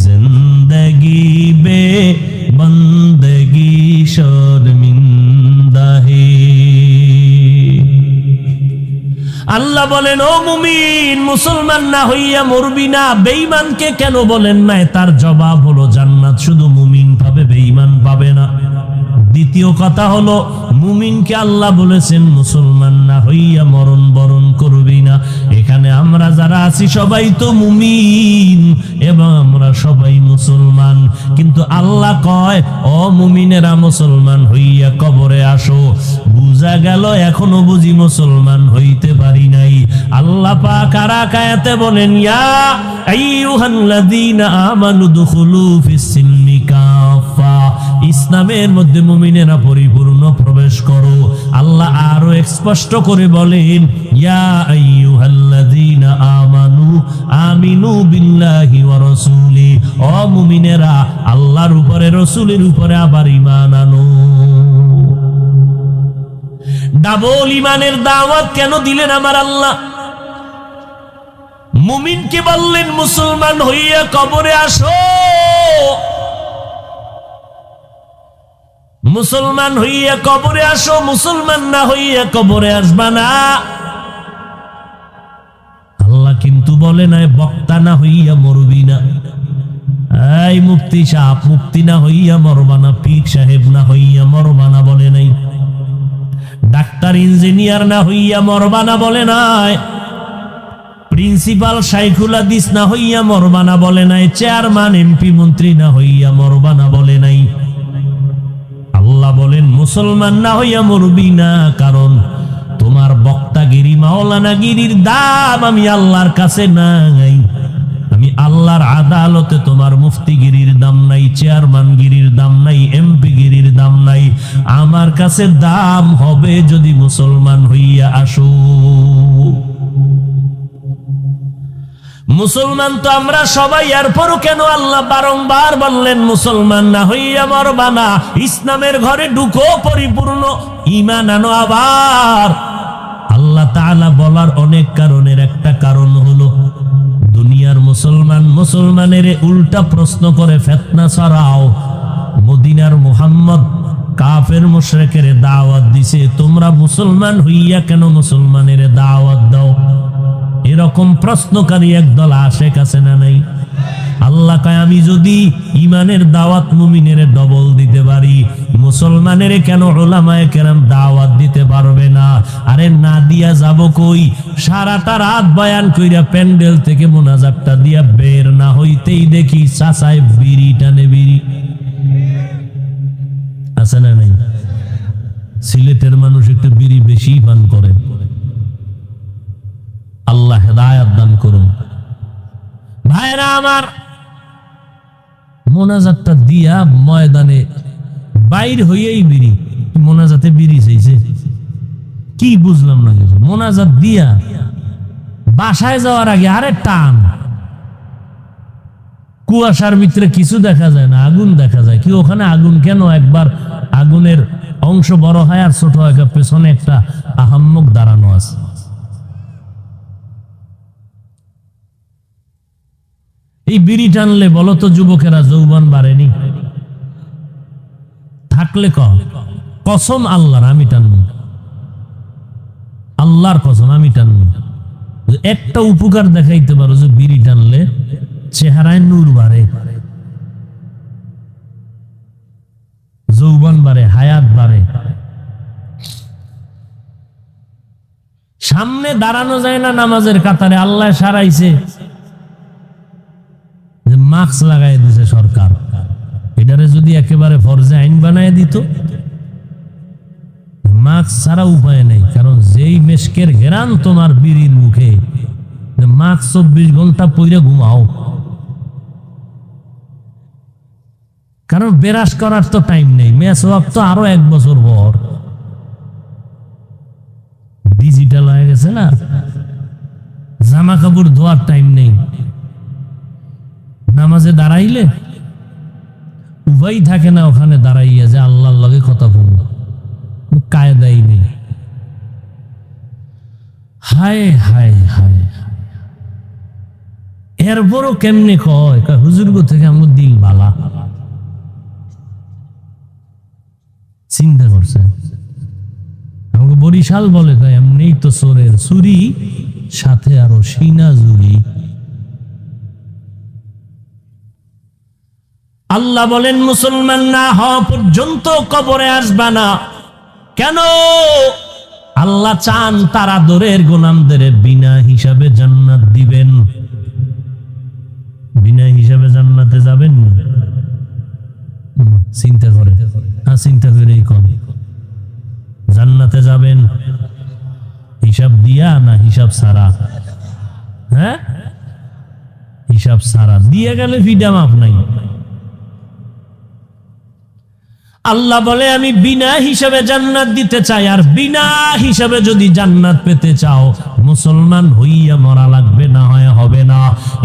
जिंदगी बे बंदगी शर्मिंदा है। আল্লাহ বলেন, ও মুমিন, মুসলমান না হইয়া মরবি না। বেঈমানকে কেন বলেন নাই? তার জবাব হলো জান্নাত শুধু মুমিন পাবে, বেঈমান পাবে না। দ্বিতীয় কথা হলো, মুমিনকে আল্লাহ বলেছেন মুসলমান না হইয়া মরণ বরণ করবি না। এখানে আমরা যারা আছি সবাই তো মুমিন এবং আমরা সবাই মুসলমান, কিন্তু আল্লাহ কয় ও মুমিনেরা মুসলমান হইয়া কবরে আসো। বুঝা গেল এখনো বুঝি মুসলমান হইতে পারি নাই। আল্লাহ পাক আর আয়াতে বলেন, ইয়া আইয়ুহাল্লাযীনা আমানু দুখুলু ফিস-সিলমি কাফা, ইসলামের মধ্যে মুমিনেরা পরিপূর্ণ প্রবেশ করো। আল্লাহ আরো স্পষ্ট করে বলেন, ইয়া আইয়ুহাল্লাযীনা আমানু আমিনু বিল্লাহি ওয়া রাসূলি, ও মুমিনেরা আল্লাহর উপরে রাসূলের উপরে আবার ঈমান আনো। ডাবল ঈমানের দাওয়াত কেন দিলেন আমার আল্লাহ? মুমিনকে বললেন মুসলমান হইয়া কবরে আসো, মুসলমান হইয়া কবরে আসো, মুসলমান না হইয়া কবরে আসবা না। আল্লাহ কিন্তু বলে নাই বক্তা না হইয়া মরবি না। এই মুফতি সাহেব, মুফতি না হইয়া মরবা না, পীর সাহেব না হইয়া মরবা না বলে নাই। ডাক্তার ইঞ্জিনিয়ার না হইয়া মরবা না বলে নাই। প্রিন্সিপাল শাইখুল হাদিস না হইয়া মরবা না বলে নাই। চেয়ারম্যান এমপি মন্ত্রী না হইয়া মরবা না বলে নাই। আল্লাহ বলেন মুসলমান না হইয়া মরবি না, কারণ তোমার বক্তাগিরি মাওলানাগিরির দাম আমি আল্লাহর কাছে নাই। আমি আল্লাহর আদালতে তোমার মুফতিগিরির দাম নাই, চেয়ারম্যানগিরির দাম নাই, এমপিগিরির দাম নাই। আমার কাছে দাম হবে যদি মুসলমান হইয়া আসো। মুসলমান তো আমরা সবাই, এরপরও কেন আল্লাহ বারংবার বললেন মুসলমান না হইয়া মরবা না? ইসলামের ঘরে ঢুকো, পরিপূর্ণ ঈমান আনো। আবার আল্লাহ তাআলা বলার অনেক কারণের একটা কারণ হলো, দুনিয়ার মুসলমান মুসলমানের উল্টা প্রশ্ন করে ফিতনা ছড়াও। মদিনার মুহাম্মদ কাফের মুশরিকের দাওয়াত দিছে, তোমরা মুসলমান হইয়া কেন মুসলমানের দাওয়াত দাও? এরকম প্রশ্নকারী একদল আশেক আছে না নাই? আল্লাহ কয় আমি যদি ঈমানের দাওয়াত মুমিনের ডবল দিতে পারি, মুসলমানের কেন উলামায়ে কেরাম দাওয়াত দিতে পারবে না? আরে না দিয়া যাব কই? সারাটা রাত বয়ান কইরা প্যান্ডেল থেকে মোনাজাতটা দিয়া বের না হইতেই দেখি চাচায় বিড়ি টানে। বিড়ি আছে না নাই? সিলেটের মানুষ একটু বিড়ি বেশি পান করে। আল্লাহ হেদায়েত দান করুন। ভাইরা আমার, মোনাজাতটা দিয়া ময়দানে বাইর হইয়াই বিড়ি, মোনাজাতে বিড়ি চাইছে কি বুঝলাম না কিছু। মোনাজাত দিয়া বাসায় যাওয়ার আগে আরে টান, কুয়াশার ভিতরে কিছু দেখা যায় না, আগুন দেখা যায়। কি ওখানে আগুন কেন? একবার আগুনের অংশ বড় হয় আর ছোট হয়, পেছনে একটা আহাম্মক দাঁড়ানো আছে। এই বিড়ি টানলে বলো তো যুবকেরা যৌবন বাড়েনি? থাকলে কসম আল্লাহর আমি টানবো, আল্লাহর কসম আমি টানবো। একটা উপকার দেখাইতে পারো যে বিড়ি টানলে চেহারায় নূর বাড়ে, যৌবন বাড়ে, হায়াত বাড়ে। সামনে দাঁড়ানো যায় না নামাজের কাতারে, আল্লাহ সারাইছে যে মাস্ক লাগাই দিছে সরকার। এটারে যদি একেবারে ফরজে আইন বানায় দিত, মাস্ক ছাড়া উপায় নেই। কারণ যেই মেশকের ঘেরান তোমার বিড়ির মুখে, মাস্ক 24 ঘন্টা পইরে ঘুমাও, কারণ বেরাস করার তো টাইম নেই। মেসওয়াক তো আরো 1 বছর পর, ডিজিটাল হয়ে গেছে না, জামা কাপড় ধোয়ার টাইম নেই। নামাজে দাঁড়াইলে উপায় থাকে না ওখানে দাঁড়াইয়া যে আল্লাহর লগে কথা বলবো, কায়দাই নেই। হায় হায় হায়, এরপরও কেমনে কয় হুজুর গো থেকে আমার দিল বালা। চিন্তা করছে আমাকে বরিশাল বলে কয় এমনি তো চোরের চুরি, সাথে আরো সিনা জুরি। আল্লাহ বলেন মুসলমান না হওয়া পর্যন্ত কবরে আসবা না। কেন? আল্লাহ চান তার আদরের গোলামদের বিনা হিসাবে জান্নাত দিবেন। বিনা হিসাবে জান্নাতে যাবেন? চিন্তা করে, চিন্তা করেই কোন জান্নাতে যাবেন হিসাব দিয়া না হিসাব ছাড়া? হ্যাঁ, হিসাব ছাড়া। দিয়ে গেলে ফিডা মাপ নাই। আল্লাহ বলে আমি বিনা হিসাবে জান্নাত দিতে চাই। আর বিনা হিসাবে যদি জান্নাত পেতে চাও, মুসলমান হইয়া মরা লাগবে, না হয় হবে না।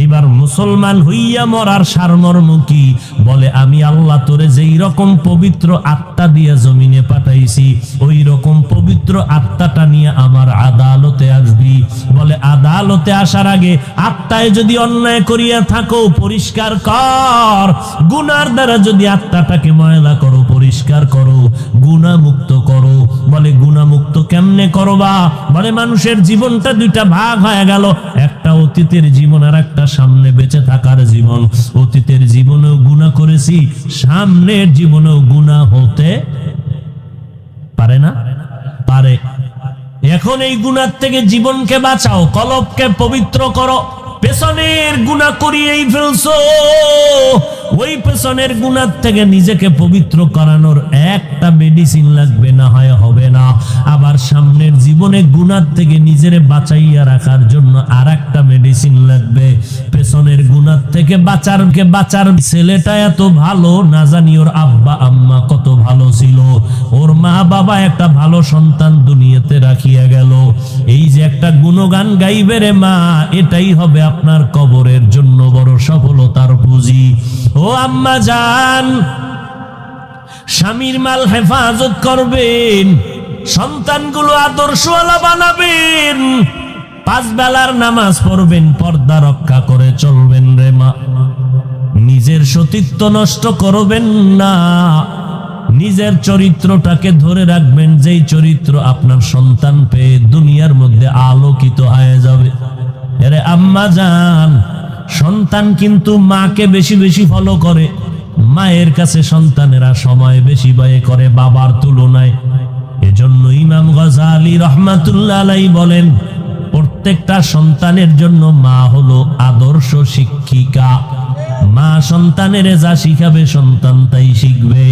এবার মুসলমান হইয়া মরার সারমর্ম কি? বলে আমি আল্লাহ তোরে যেই রকম পবিত্র আত্মা দিয়ে জমিনে পাঠাইছি, ওই রকম পবিত্র আত্মাটা নিয়ে আমার আদালতে আসবি। বলে আদালতে আসার আগে আত্মায় যদি অন্যায় করিয়া থাকো পরিষ্কার কর। গুনার দ্বারা যদি আত্মাটাকে ময়লা করো পরিষ্কার করো, গুনাহমুক্ত করো। বলে গুনাহমুক্ত কেমনে করবা? বলে মানুষের জীবনটা দুইটা ভাগ হয়ে গেল, একটা অতীতের জীবন আর একটা সামনে বেঁচে থাকার জীবন। অতীতের জীবনেও গুনাহ করেছি, সামনের জীবনেও গুনাহ হতে পারে না? পারে। এখন এই গুনাহ থেকে জীবনকে বাঁচাও, কলবকে পবিত্র করো। পেছনের গুনাহ করিয়েই ফেলছো, ওই পেছনের গুনাহ থেকে নিজেকে পবিত্র করানোর একটা মেডিসিন লাগবে, না হয় হবে না। আবার সামনের জীবনে গুনাহ থেকে নিজেরে বাঁচাইয়া রাখার জন্য আর একটা মেডিসিন লাগবে। পেছনের গুনাহ থেকে বাঁচার ছেলেটা এত ভালো, না জানি ওর আব্বা আম্মা কত ভালো ছিল, ওর মা বাবা একটা ভালো সন্তান দুনিয়াতে রাখিয়া গেল। এই যে একটা গুণগান গাইবে রে মা, এটাই হবে আপনার কবরের জন্য বড় সফলতার পুঁজি। ও আম্মা জান, স্বামীর মাল হেফাজত করবেন, সন্তানগুলো আদর্শওয়ালা বানাবেন, 5 বেলার নামাজ পড়বেন, পর্দা রক্ষা করে চলবেন রে মা। নিজের সতীত্ব নষ্ট করবেন না, নিজের চরিত্রটাকে ধরে রাখবেন, যেই চরিত্র আপনার সন্তান পেয়ে দুনিয়ার মধ্যে আলোকিত হয়ে যাবে। আরে আম্মা জান, সন্তান কিন্তু মাকে বেশি বেশি ফলো করে। মায়ের কাছে সন্তানেরা সময় বেশি ব্যয় করে বাবার তুলনায়। এজন্য ইমাম গজালি রহমাতুল্লাহ আলাইহি বলেন, প্রত্যেকটা সন্তানের জন্য মা হলো আদর্শ শিক্ষিকা। মা সন্তানের যা শিখাবে সন্তান তাই শিখবে।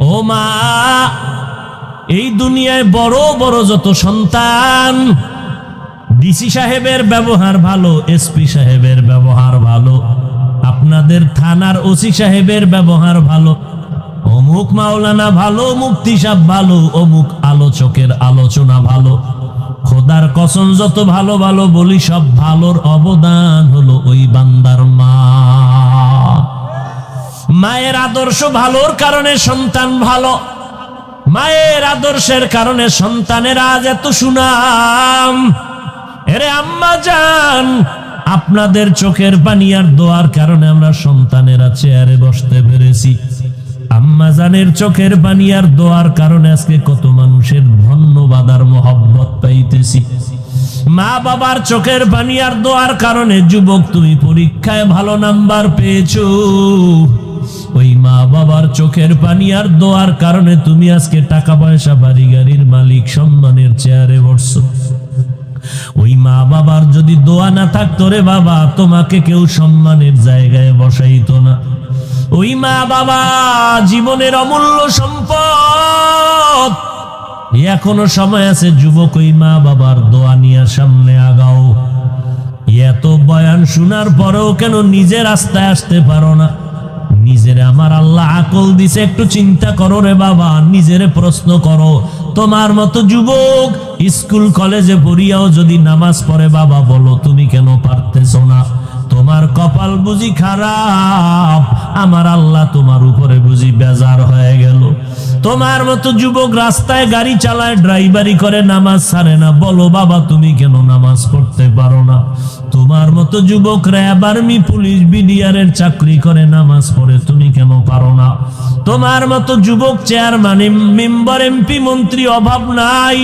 ও মা, এই দুনিয়ায় বড় বড় যত সন্তান, ডিসি সাহেবের ব্যবহার ভালো, এসপি সাহেবের ব্যবহার ভালো, আপনাদের থানার ওসি সাহেবের ব্যবহার ভালো, অমুক মাওলানা ভালো, মুফতি সাহেব ভালো, অমুক আলোচকের আলোচনা ভালো। খোদার কসম যত ভালো ভালো বলি, সব ভালোর অবদান হলো ওই বান্দার মা। মায়ের আদর্শ ভালোর কারণে সন্তান ভালো, মায়ের আদর্শের কারণে সন্তানের আজ এত সুনাম। এরে আম্মা জান, আপনাদের চোখের পানি আর দোয়ার কারণে আমরা সন্তানেরা চেয়ারে বসতে পেরেছি। আম্মা জানের চোখের পানি আর দোয়ার কারণে আজকে কত মানুষের ধন্যবাদ আর মহব্বত পাইতেছি। মা বাবার চোখের পানি আর দোয়ার কারণে যুবক তুমি পরীক্ষায় ভালো নাম্বার পেয়েছো। ওই মা বাবার চোখের পানি আর দোয়ার কারণে তুমি আজকে টাকা পয়সা বাড়ি গাড়ির মালিক, সম্মানের চেয়ারে বসছো। ওই মা বাবার যদি দোয়া না থাকতো রে বাবা, তোমাকে কেউ সম্মানের জায়গায় বসাইতো না। ওই মা বাবা জীবনের অমূল্য সম্পদ। এখনো সময় আছে যুবক, ওই মা বাবার দোয়া নিয়ে সামনে আগাও। এত বয়ান শোনার পরেও কেন নিজের রাস্তায় আসতে পারো না? নিজেরে আমার আল্লাহ আকল দিছে, একটু চিন্তা করো রে বাবা, নিজেরে প্রশ্ন করো। তোমার মতো যুবক স্কুল কলেজে পড়িয়াও যদি নামাজ পড়ে, বাবা বলো তুমি কেন পারতেছো না? তোমার কপাল বুঝি খারাপ, আমার আল্লাহ তোমার উপরে বুঝি বেজার হয়ে গেল। তোমার মতো যুবক রাস্তায় গাড়ি চালায়, ড্রাইভারি করে, নামাজ ছাড়ে না, বলো বাবা তুমি কেন নামাজ পড়তে পারো না? তোমার মতো যুবক র্যাব, আর্মি, পুলিশ, বিডিআরের চাকরি করে, নামাজ পড়ে, তুমি কেন পারো না? তোমার মতো যুবক চেয়ারম্যান, মেম্বার, এমপি, মন্ত্রী, অভাব নাই।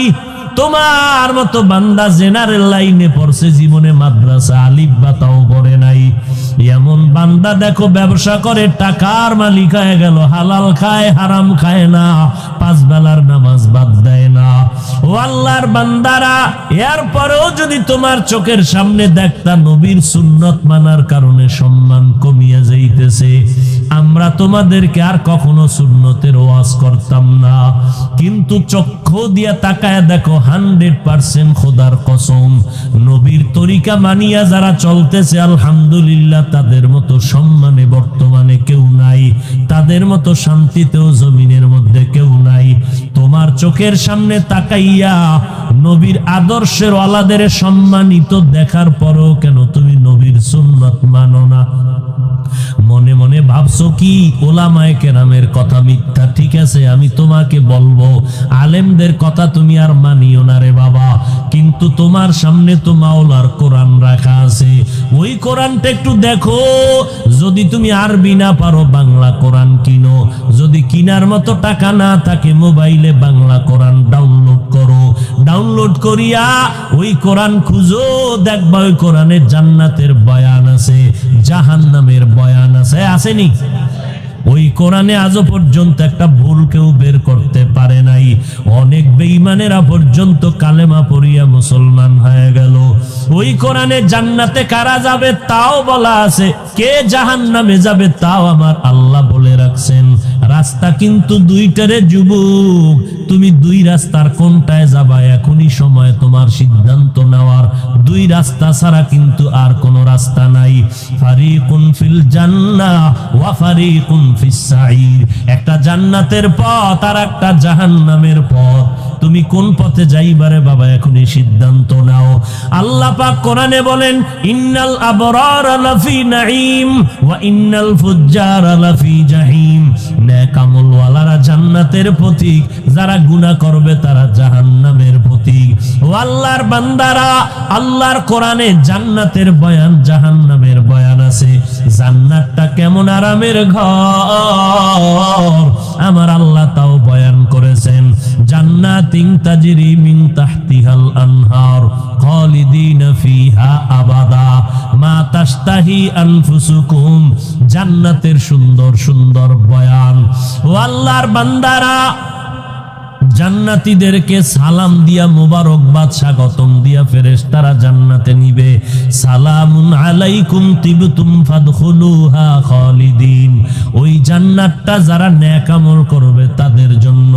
তোমার মতো বান্দা জেনারেল লাইনে পড়ছে, জীবনে মাদ্রাসা আলিফ বা তাও পড়ে নাই। এমন বান্দা দেখো ব্যবসা করে, টাকার মালিক হয়ে গেল, হালাল খায় হারাম খায় না, পাঁচ বেলার নামাজ বাদ দেয় না। ও আল্লাহর বান্দারা, এরপরেও যদি তোমার চোখের সামনে দেখতা নবীর সুন্নত মানার কারণে সম্মান কমিয়া যাইতেছে, আমরা তোমাদেরকে আর কখনো সুন্নতের ওয়াজ করতাম না। কিন্তু চক্ষু দিয়া তাকায় দেখো, 100% খোদার কসম, নবীর তরিকা মানিয়া যারা চলতেছে আলহামদুলিল্লাহ, তাদের মতো সম্মানে বর্তমানে কেউ নাই, তাদের মতো শান্তিতেও জমিনের মধ্যে কেউ নাই। তোমার চোখের সামনে তাকাইয়া নবীর আদর্শের ওয়ালাদের সম্মানিত দেখার পরও কেন তুমি নবীর সুন্নাত মানো না? মনে মনে ভাবছো কি ওলামায়ে কেরামের কথা মিথ্যা? ঠিক আছে, আমি তোমাকে বলবো আলেমদের কথা তুমি আর মানিও না রে বাবা, কিন্তু তোমার সামনে তো মাওলার কোরআন রাখা আছে, ওই কোরআনটা একটু দেখো। যদি তুমি আরবি না পারো, বাংলা কোরআন কিনো। যদি কিনার মতো টাকা না থাকে, মোবাইলে বাংলা কোরআন ডাউনলোড করো। ডাউনলোড করিয়া ওই কোরআন খুঁজো, দেখবা ওই কোরআনে জান্নাতের বয়ান আছে, জাহান্নামের বয়ান আছে, আসেনি? ওই কোরআনে আজও পর্যন্ত একটা ভুল কেউ বের করতে পারে নাই। অনেক বেঈমানেরা পর্যন্ত কালেমা পড়িয়া মুসলমান হয়ে গেল। ওই কোরআনে জান্নাতে কারা যাবে তাও বলা আছে, কে জাহান্নামে যাবে তাও আমার আল্লাহ বলে রাখছেন। রাস্তা কিন্তু দুইটারে যুবক, তুমি দুই রাস্তার কোনটায় যাবা এখনই সময় তোমার সিদ্ধান্ত নেওয়ার। দুই রাস্তা ছাড়া কিন্তু আর কোনো রাস্তা নাই। ফারিকুন ফিল জান্নাহ ওয়া ফারিকুন ফিস সাঈর, একটা জান্নাতের পথ আর একটা জাহান্নামের পথ। তুমি কোন পথে যাইবারে বাবা এখনই সিদ্ধান্ত নাও। আল্লাহ পাক কোরআনে বলেন, ইন্নাল আবরারা লাফি নাঈম ওয়া ইন্নাল ফুজ্জারা লাফি জাহিম। নেক আমলওয়ালারা জান্নাতের পথিক, যারা গুনাহ করবে তারা জাহান্নামের পথিক। ও আল্লাহর বান্দারা, আল্লাহর কোরআনে জান্নাতের বয়ান, জাহান্নামের বয়ান আছে। জান্নাতটা কেমন আরামের ঘর, আমার আল্লাহ তাও বয়ান করেছেন। জান্নাতিন তাজরি মিন তাহতিহাল আনহার খালিদিনা ফিহা আবাদা মা তাশতাহি আনফুসুকুম। জান্নাতের সুন্দর সুন্দর বয়ান। ও আল্লাহর বান্দারা, জান্নাতীদেরকে সালাম দিয়া মোবারকবাদ স্বাগতম দিয়া ফেরেশতারা জান্নাতে নিবে। সালামুন আলাইকুম তিবতুম ফাদখুলুহা খালিদিন। ওই জান্নাতটা যারা নেক আমল করবে তাদের জন্য,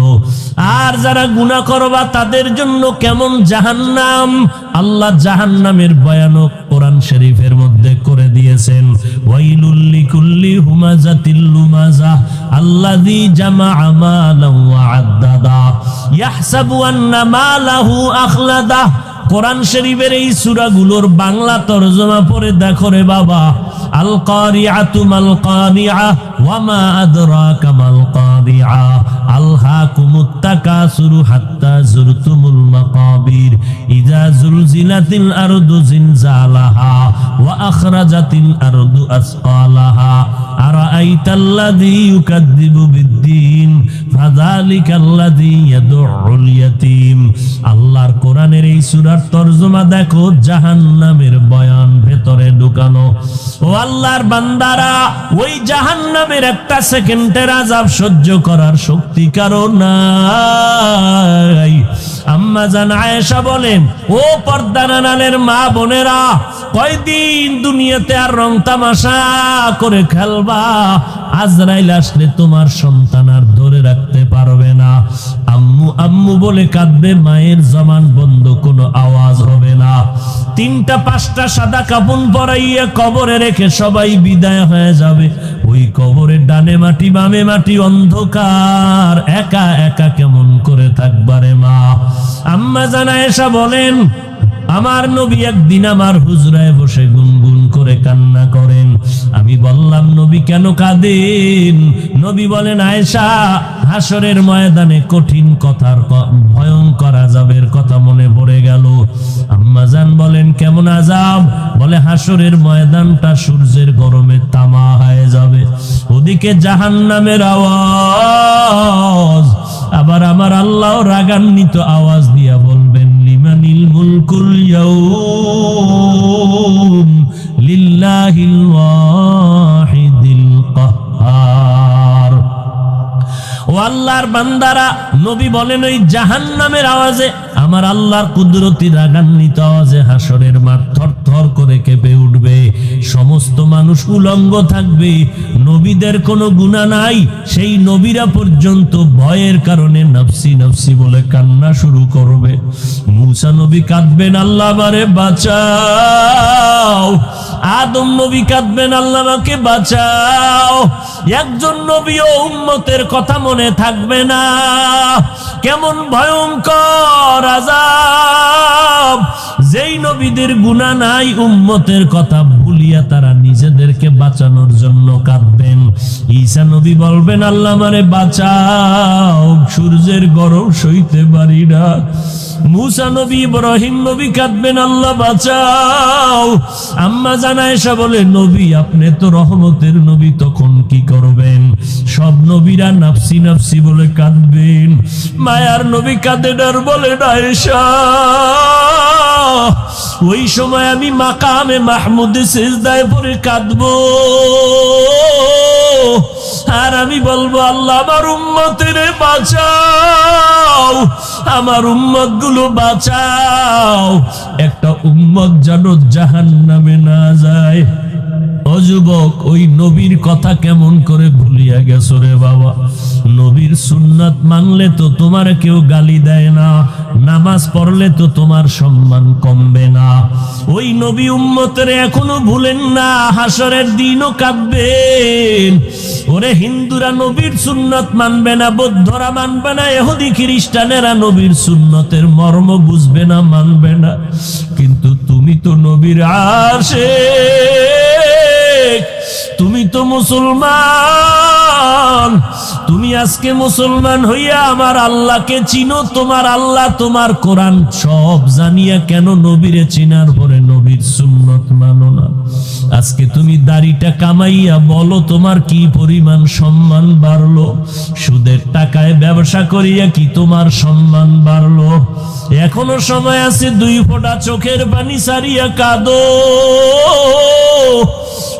আর যারা গুনাহ করবা তাদের জন্য কেমন জাহান্নাম। আল্লাহ জাহান্নামের বয়ানও কোরআন শরীফের মধ্যে করে দিয়েছেন। ওয়াইলুল লিকুল্লি হুমাযাতিল লুমাযা আল্লাযী জামাআ মালান ওয়া আদ্দাদা ইয়াহসাবু আন্না মালাহু আখলাদা। কোরআন শরীফের এই সূরাগুলোর বাংলা তরজমা পড়ে দেখো রে বাবা। আল কারিআতু মাল কারিআ ওয়া মা আদরাকা মাল কারিআ আলহাকুমুত তাকাসুরু হাত্তা যুরতুমুল মাকাবির ইযা যুলজিলাতিল আরদু জিলজালাহা ওয়া আখরাজাতিল আরদু আসকালাহা আরাআইতাল্লাযী ইউকাযযিবু বিদ্দীন ফাযালিকাল্লাযী ইয়াদউল ইয়াতীম। আল্লাহর কোরআনের এই সূরার তরজমা দেখো, জাহান্নামের বয়ান ভেতরে ঢুকানো। ও ও আল্লাহর বান্দারা, ওই জাহান্নামের একটা সেকেন্ডের আযাব সহ্য করার শক্তি কারো নাই। আম্মা জান আয়েশা বলেন, ও পর্দার আড়ালের মা বোনেরা, কয়দিন দুনিয়াতে আর রং তামাশা করে খেলবা? আজরাইল আসলে তোমার সন্তান আর ধরে রাখতে পারবে না। আম্মু আম্মু বলে কাঁদবে, মায়ের জবান বন্ধ, কোনো আওয়াজ হবে না। 3টা 5টা সাদা কাফন পরাইয়া কবরে রেখে সবাই বিদায় হয়ে যাবে। ওই কবরের ডানে মাটি বামে মাটি, অন্ধকার, একা একা কেমন করে থাকবারে মা? আম্মা জান আয়েশা বলেন, আমার নবী একদিন আমার হুজরায় বসে গুনগুন করে কান্না করেন। আমি বললাম, নবী কেন কাঁদেন? নবী বলেন, আয়েশা, হাসরের ময়দানে কঠিন কথার, ভয়ঙ্কর আযাবের কথা মনে পড়ে গেল। আম্মা জান বলেন, কেমন আযাব? বলে, হাসরের ময়দানটা সূর্যের গরমে তামা হয়ে যাবে, ওদিকে জাহান্নামের আওয়াজ, আবার আমার আল্লাহ রাগান্বিত আওয়াজ দিয়া বলবেন, লিমানিল মুলকুল ইয়াউম লিল্লাহিল ওয়াহিদিল কাহ্হার। ও আল্লাহর বান্দারা, নবী বলেন, ওই জাহান্নামের আওয়াজে, আমার আল্লাহর কুদরতি রাগান্বিত আওয়াজে হাসরের মাঠ থরথর করে কেঁপে উঠবে। সমস্ত মানুষ উলঙ্গ থাকবে, নবীদের কোনো গুনাহ নাই, সেই নবীরা পর্যন্ত ভয়ের কারণে নফসি নফসি বলে কান্না শুরু করবে। মূসা নবী কাঁদবেন, আল্লাহ আমারে বাঁচাও। আদম নবী কাঁদবেন, আল্লাহ আমাকে বাঁচাও। একজন নবী ও উম্মতের কথা মনে থাকবে না। কেমন ভয়ঙ্কর আযাব! যেই নবীদের গুনাহ নাই, উম্মতের কথা ভুলিয়া তারা নিজেদেরকে বাঁচানোর জন্য কাঁদবেন। ঈসা নবী বলবেন, আল্লাহ আমারে বাঁচাও, সূর্যের গরম সইতে পারি না। মূসা নবী, ইব্রাহিম নবী কাঁদবেন, আল্লাহ বাঁচাও। আম্মা জান আয়েশা বলে, নবী আপনি তো রহমতের নবী, তখন কি করবেন? সব নবীরা নাফসি নাফসি বলে কাঁদবেন। মায়ার নবী কাঁদেন আর বলেন, আয়েশা, ওই সময় আমি মাকামে মাহমুদে সিজদায় পড়ে কাঁদবো, আর আমি বলবো, আল্লাহ আমার উম্মতের বাঁচাও, আমার উম্মত গুলো বাঁচাও, একটা উম্মত যেন জাহান্নামে না যায়। ও যুবক, ওই নবীর কথা কেমন করে ভুলিয়া গেছো রে বাবা? নবীর সুন্নাত মানলে তো তোমার কেউ গালি দেয় না, নামাজ পড়লে তো তোমার সম্মান কমবে না। ওই নবী উম্মতের এখনো ভুলেন না, হাসরের দিনও কাঁদবেন। ওরে হিন্দুরা নবীর সুন্নাত মানবে না, বৌদ্ধরা মানবে না, ইহুদি খ্রিস্টানেরা নবীর সুন্নতের মর্ম বুঝবে না, মানবে না, কিন্তু তুমি তো নবীর আশিক, তুমি তো মুসলমান। তুমি আজকে মুসলমান হইয়া আমার আল্লাহকে চিনো, তোমার আল্লাহ, তোমার কোরআন সব জানিয়া কেন নবীরে চিনার পরে নবীর সুন্নত মানো না? আজকে তুমি দাড়িটা কামাইয়া বলো, তোমার কি পরিমাণ সম্মান বাড়লো? সুদের টাকায় ব্যবসা করিয়া কি তোমার সম্মান বাড়লো? এখনো সময় আছে, 2 ফোঁটা চোখের পানি সারিয়া কাঁদো।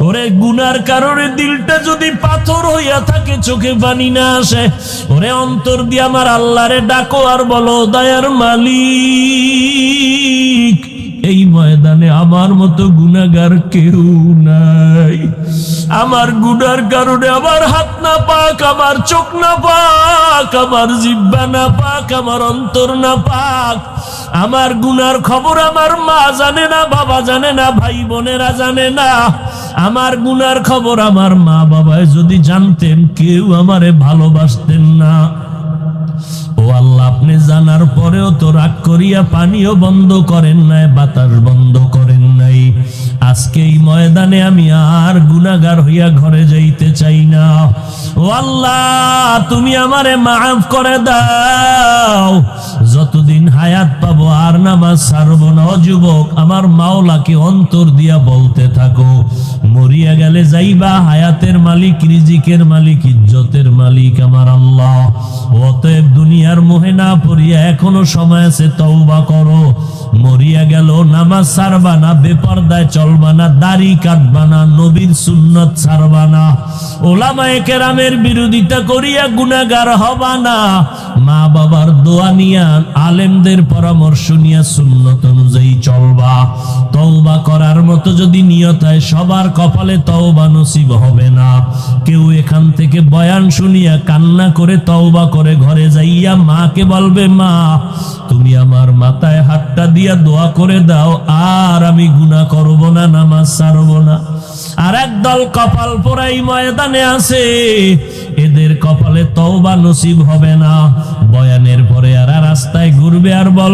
ওরে গুনার কারণে দিলটা যদি পাথর হইয়া থাকে, চোখে পানি না আসে, ওরে অন্তর দিয়ে আমার আল্লাহরে ডাকো আর বলো, দয়ার মালিক, এই ময়দানে আমার মতো গুনাহগার কেউ নাই। আমার গুনার কারণে আমার হাত না পাক, আমার চোখ না পাক, আমার জিহ্বা না পাক, আমার অন্তর না পাক। আমার গুনার খবর আমার মা জানে না, বাবা জানে না, ভাই বোনেরা জানে না। আমার গুনার খবর আমার মা বাবায় যদি জানতেন, কেউ আমারে ভালোবাসতেন না। ও আল্লাহ, আপনি জানার পরেও তো রাগ করিয়া পানিও বন্ধ করেন নাই, বাতাস বন্ধ করেন নাই। আজকে এই ময়দানে আমি আর গুনাহগার হইয়া ঘরে যাইতে চাই না। ও আল্লাহ, তুমি আমারে মাফ করে দাও। যতদিন হায়াত পাবো আর নামাজ ছাড়বো না। ও যুবক, আমার মাওলাকে অন্তর দিয়া বলতে থাকো, মরিয়া গেলে যাইবা, হায়াতের মালিক, রিজিকের মালিক, ইজ্জতের মালিক আমার আল্লাহ। অতএব দুনিয়ার মোহে না পড়িয়া এখনো সময় আছে, তওবা করো। মরিয়া গেল নামাজ ছাড়বা না, বেপরদায় চলবা না, দাড়ি কাটবা না, নবীর সুন্নত ছাড়বা না, ওলামায়ে কেরামের বিরোধিতা করিয়া গুনাহগার হবা না, মা বাবার দোয়া নিয়া আলেমদের পরামর্শ নিয়া সুন্নত অনুযায়ী চলবা। তওবা করার মতো যদি নিয়ত হয়, সবার কপালে তওবা নসিব হবে না। কেউ এখান থেকে বয়ান শুনিয়া কান্না করে তওবা করে ঘরে যাইয়া মাকে বলবে, মা তুমি আমার মাথায় হাতটা দিয়া দোয়া করে দাও, আর আমি গুনাহ করব না, নামাজ ছাড়ব না। আর একদল কপাল পোড়াই ময়দানে আছে, এদের কপালে তওবা নসিব হবে না। বয়ানের পরে আর রাস্তায় ঘুরবে আর বল